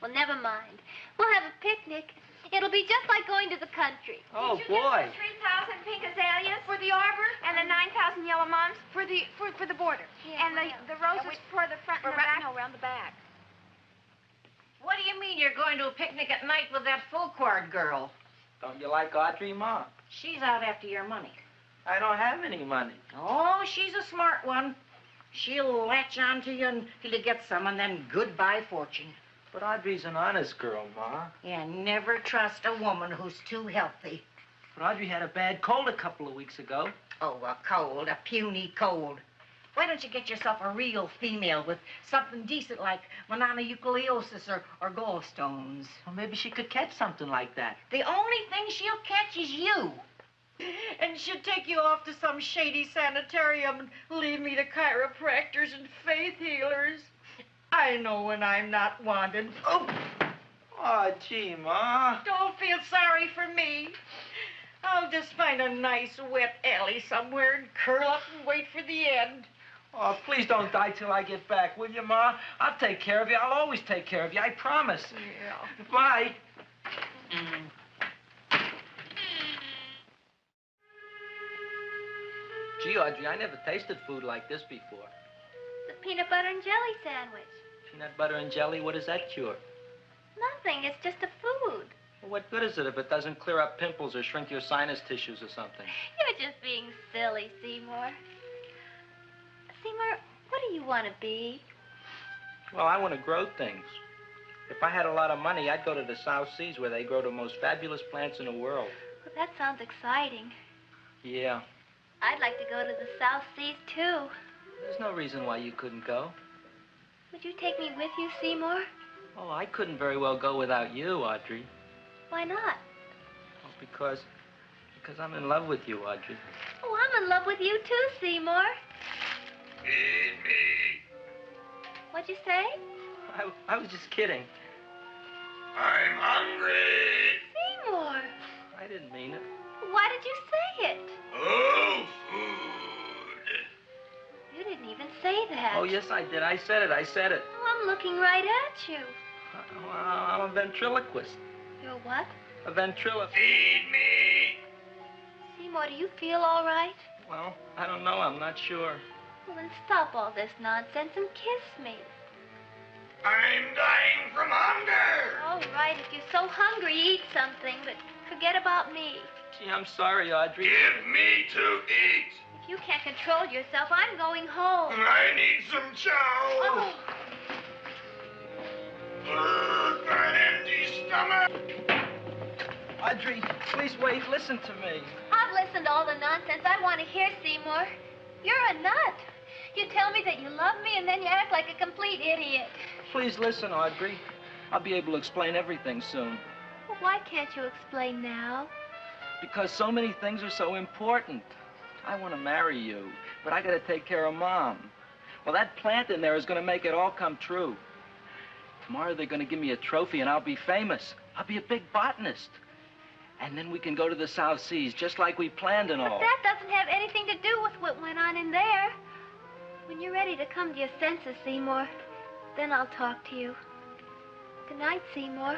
Well, never mind. We'll have a picnic. It'll be just like going to the country. Oh, Did you boy. get the 3,000 pink azaleas for the arbor and the 9,000 yellow mums for the border? Yeah, and the roses for the front and the back? No, around the back. What do you mean you're going to a picnic at night with that full-quart girl? Don't you like Audrey, Ma? She's out after your money. I don't have any money. Oh, she's a smart one. She'll latch on to you until you get some, and then goodbye fortune. But Audrey's an honest girl, Ma. Yeah, never trust a woman who's too healthy. But Audrey had a bad cold a couple of weeks ago. Oh, a cold, a puny cold. Why don't you get yourself a real female with something decent like mononucleosis or gallstones? Well, maybe she could catch something like that. The only thing she'll catch is you. And she'd take you off to some shady sanitarium and leave me to chiropractors and faith healers. I know when I'm not wanted. Oh, gee, Ma. Don't feel sorry for me. I'll just find a nice wet alley somewhere and curl up and wait for the end. Oh, please don't die till I get back, will you, Ma? I'll take care of you. I'll always take care of you. I promise. Yeah. Bye. Gee, Audrey, I never tasted food like this before. The peanut butter and jelly sandwich. Peanut butter and jelly, what does that cure? Nothing. It's just a food. Well, what good is it if it doesn't clear up pimples or shrink your sinus tissues or something? You're just being silly, Seymour. Seymour, what do you want to be? Well, I want to grow things. If I had a lot of money, I'd go to the South Seas where they grow the most fabulous plants in the world. Well, that sounds exciting. Yeah. I'd like to go to the South Seas, too. There's no reason why you couldn't go. Would you take me with you, Seymour? Oh, I couldn't very well go without you, Audrey. Why not? Oh, because I'm in love with you, Audrey. Oh, I'm in love with you, too, Seymour. Feed me. What'd you say? I was just kidding. I'm hungry. Seymour. I didn't mean it. Why did you say it? Oh, food. You didn't even say that. Oh, yes, I did. I said it. Oh, I'm looking right at you. I'm a ventriloquist. You're what? A ventriloquist. Feed me. Seymour, do you feel all right? Well, I don't know. I'm not sure. Well, then stop all this nonsense and kiss me. I'm dying from hunger. All right, if you're so hungry, eat something, but forget about me. Gee, I'm sorry, Audrey. Give me to eat. If you can't control yourself, I'm going home. I need some chow. Oh. For an empty stomach. Audrey, please wait. Listen to me. I've listened to all the nonsense I want to hear, Seymour. You're a nut. You tell me that you love me, and then you act like a complete idiot. Please listen, Audrey. I'll be able to explain everything soon. Well, why can't you explain now? Because so many things are so important. I want to marry you, but I got to take care of Mom. Well, that plant in there is going to make it all come true. Tomorrow they're going to give me a trophy, and I'll be famous. I'll be a big botanist. And then we can go to the South Seas, just like we planned and all. But that doesn't have anything to do with what went on in there. When you're ready to come to your senses, Seymour, then I'll talk to you. Good night, Seymour.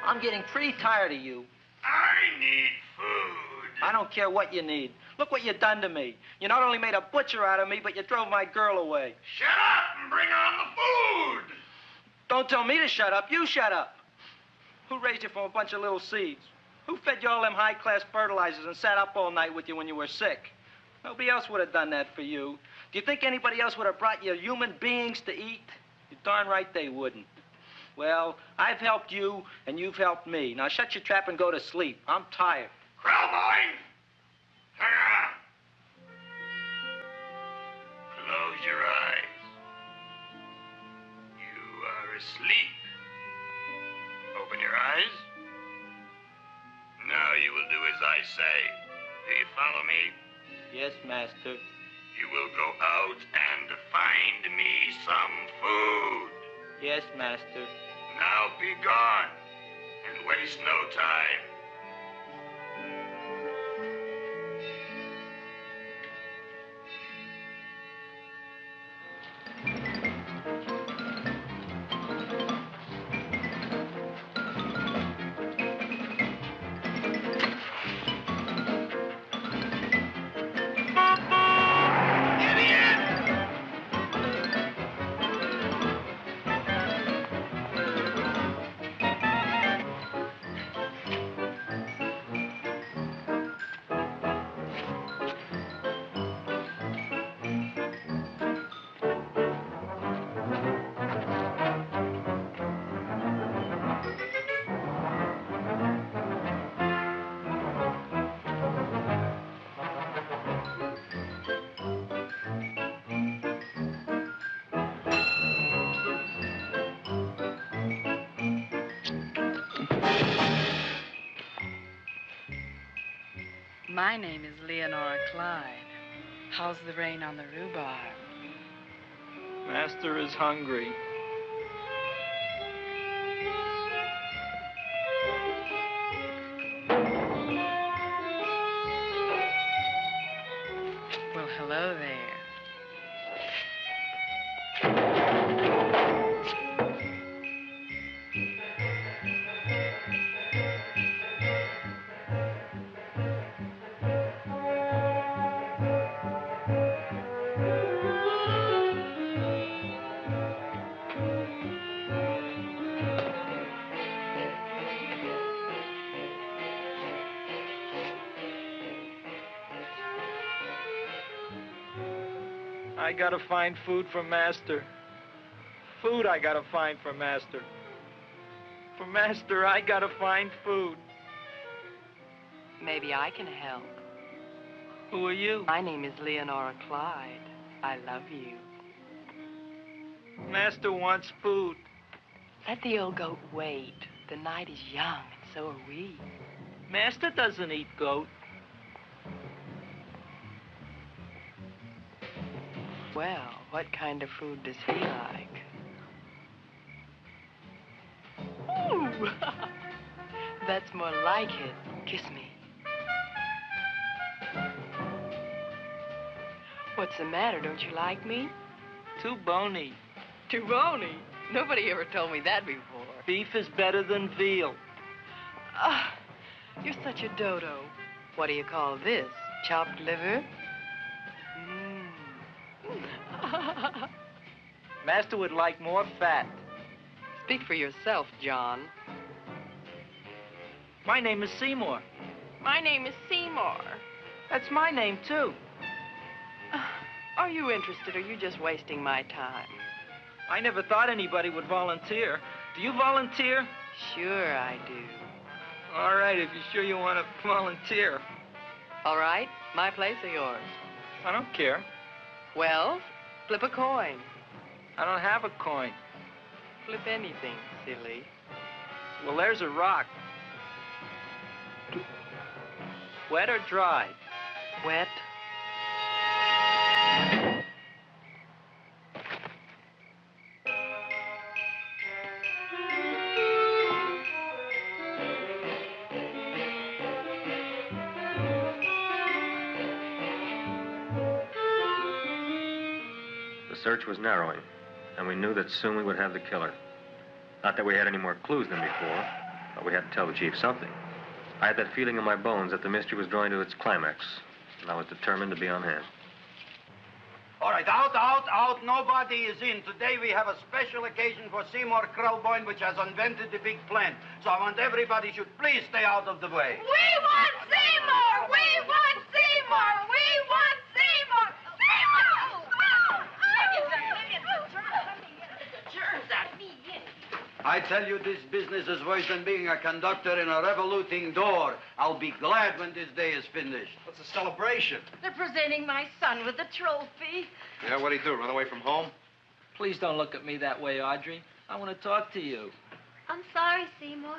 I'm getting pretty tired of you. I need food. I don't care what you need. Look what you done to me. You not only made a butcher out of me, but you drove my girl away. Shut up and bring on the food. Don't tell me to shut up. You shut up. Who raised you from a bunch of little seeds? Who fed you all them high-class fertilizers and sat up all night with you when you were sick? Nobody else would have done that for you. Do you think anybody else would have brought you human beings to eat? You're darn right they wouldn't. Well, I've helped you, and you've helped me. Now shut your trap and go to sleep. I'm tired. Krellboy! Hang on. Close your eyes. You are asleep. Open your eyes. Now you will do as I say. Do you follow me? Yes, master. You will go out and find me some food. Yes, master. Now be gone and waste no time. My name is Leonora Clyde. How's the rain on the rhubarb? Master is hungry. Well, hello there. I gotta find food for Master. Food I gotta find for Master. For Master, I gotta find food. Maybe I can help. Who are you? My name is Leonora Clyde. I love you. Master wants food. Let the old goat wait. The night is young, and so are we. Master doesn't eat goat. Well, what kind of food does he like? Ooh! That's more like it. Kiss me. What's the matter? Don't you like me? Too bony. Too bony? Nobody ever told me that before. Beef is better than veal. Ah, you're such a dodo. What do you call this? Chopped liver? Master would like more fat. Speak for yourself, John. My name is Seymour. My name is Seymour. That's my name, too. Are you interested, or are you just wasting my time? I never thought anybody would volunteer. Do you volunteer? Sure I do. All right, if you're sure you want to volunteer. All right, my place or yours? I don't care. Well, flip a coin. I don't have a coin. Flip anything, silly. Well, there's a rock. Wet or dry? Wet. The search was narrowing, and we knew that soon we would have the killer. Not that we had any more clues than before, but we had to tell the chief something. I had that feeling in my bones that the mystery was drawing to its climax, and I was determined to be on hand. All right, out. Nobody is in. Today we have a special occasion for Seymour Krelboyne, which has invented the big plan. So I want everybody should please stay out of the way. We want Seymour! We want Seymour! We want Seymour! Seymour! I tell you, this business is worse than being a conductor in a revoluting door. I'll be glad when this day is finished. What's the celebration? They're presenting my son with a trophy. Yeah, what'd he do, run away from home? Please don't look at me that way, Audrey. I want to talk to you. I'm sorry, Seymour.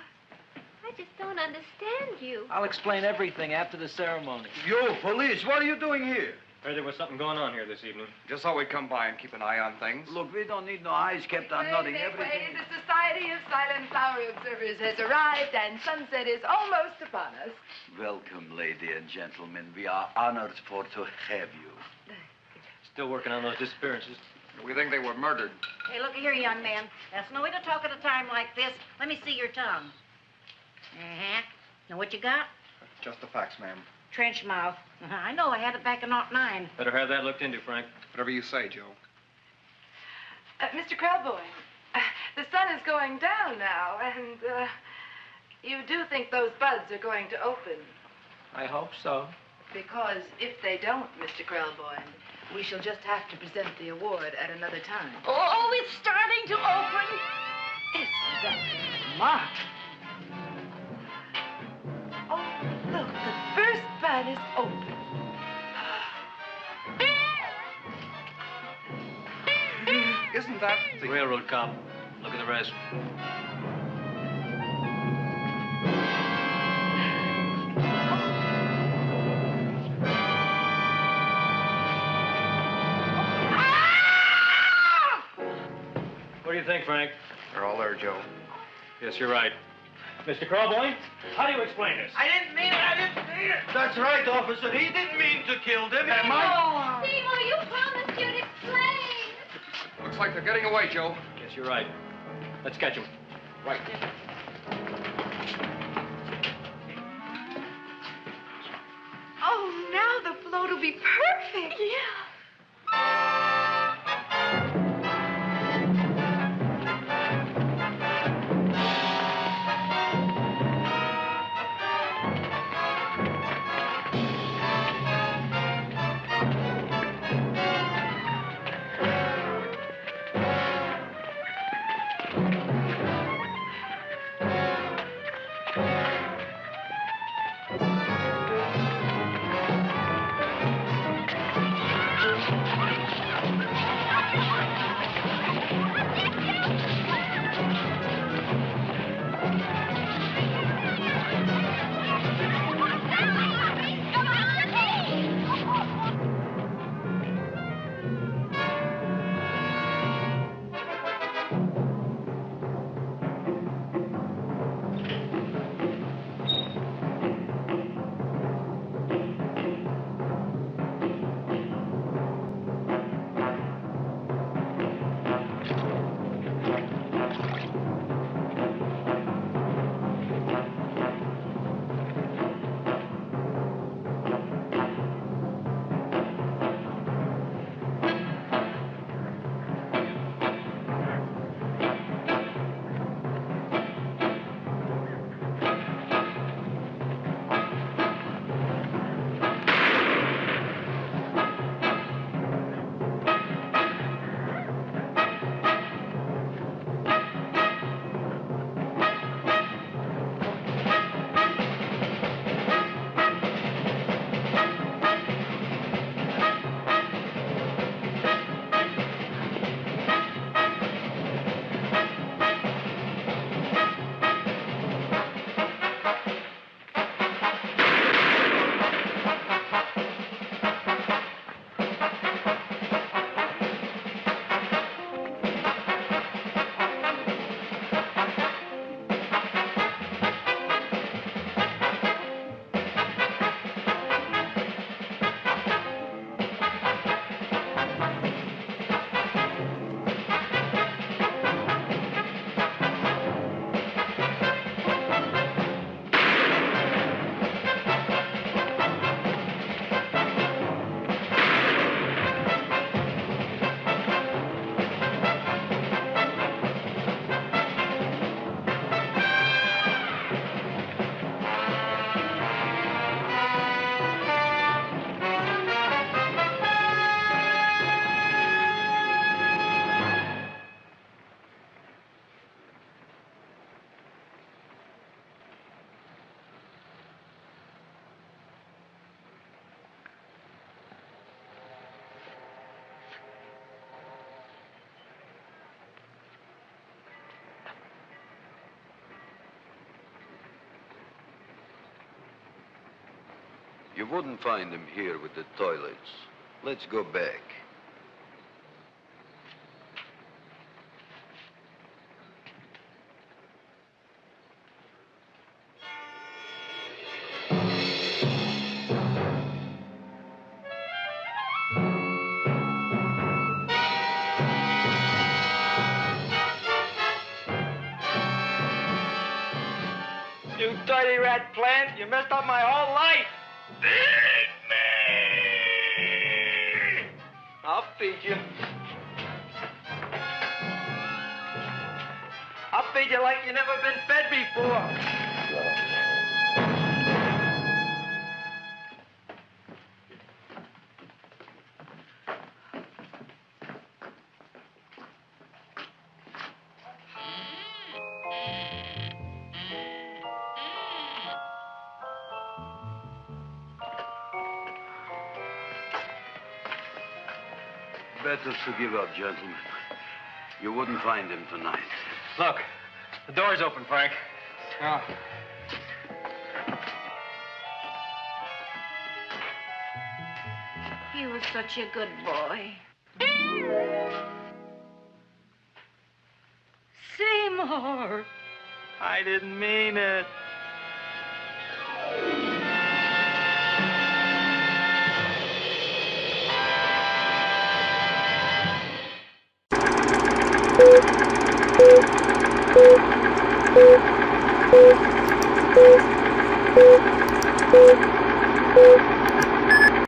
I just don't understand you. I'll explain everything after the ceremony. You, police, what are you doing here? Heard there was something going on here this evening. Just thought we'd come by and keep an eye on things. Look, we don't need no eyes kept on nothing. Everything. The Society of Silent Flower Observers has arrived, and sunset is almost upon us. Welcome, lady and gentlemen. We are honored for to have you. Still working on those disappearances. We think they were murdered. Hey, look here, young man. That's no way to talk at a time like this. Let me see your tongue. Uh-huh. Know what you got? Just the facts, ma'am. Trench mouth. I know. I had it back in '09. Better have that looked into, Frank. Whatever you say, Joe. Mr. Krelboyne, the sun is going down now, and you do think those buds are going to open? I hope so. Because if they don't, Mr. Krelboyne, we shall just have to present the award at another time. Oh, it's starting to open. Isn't that smart? Oh, look, the first bud is open. Isn't that The railroad cop. Look at the rest. What do you think, Frank? They're all there, Joe. Yes, you're right. Mr. Krelboyne, how do you explain this? I didn't mean it. That's right, officer. He didn't mean to kill them. Seymour, you promised you'd explain. Looks like they're getting away, Joe. Yes, you're right. Let's catch him. Right. Oh, now the float will be perfect. Yeah. You wouldn't find him here with the toilets. Let's go back. You dirty rat plant, you messed up my whole life. Feed me! I'll feed you. I'll feed you like you never been fed before. Better to give up, gentlemen. You wouldn't find him tonight. Look, the door's open, Frank. Oh. He was such a good boy. Seymour! I didn't mean it. Thank you.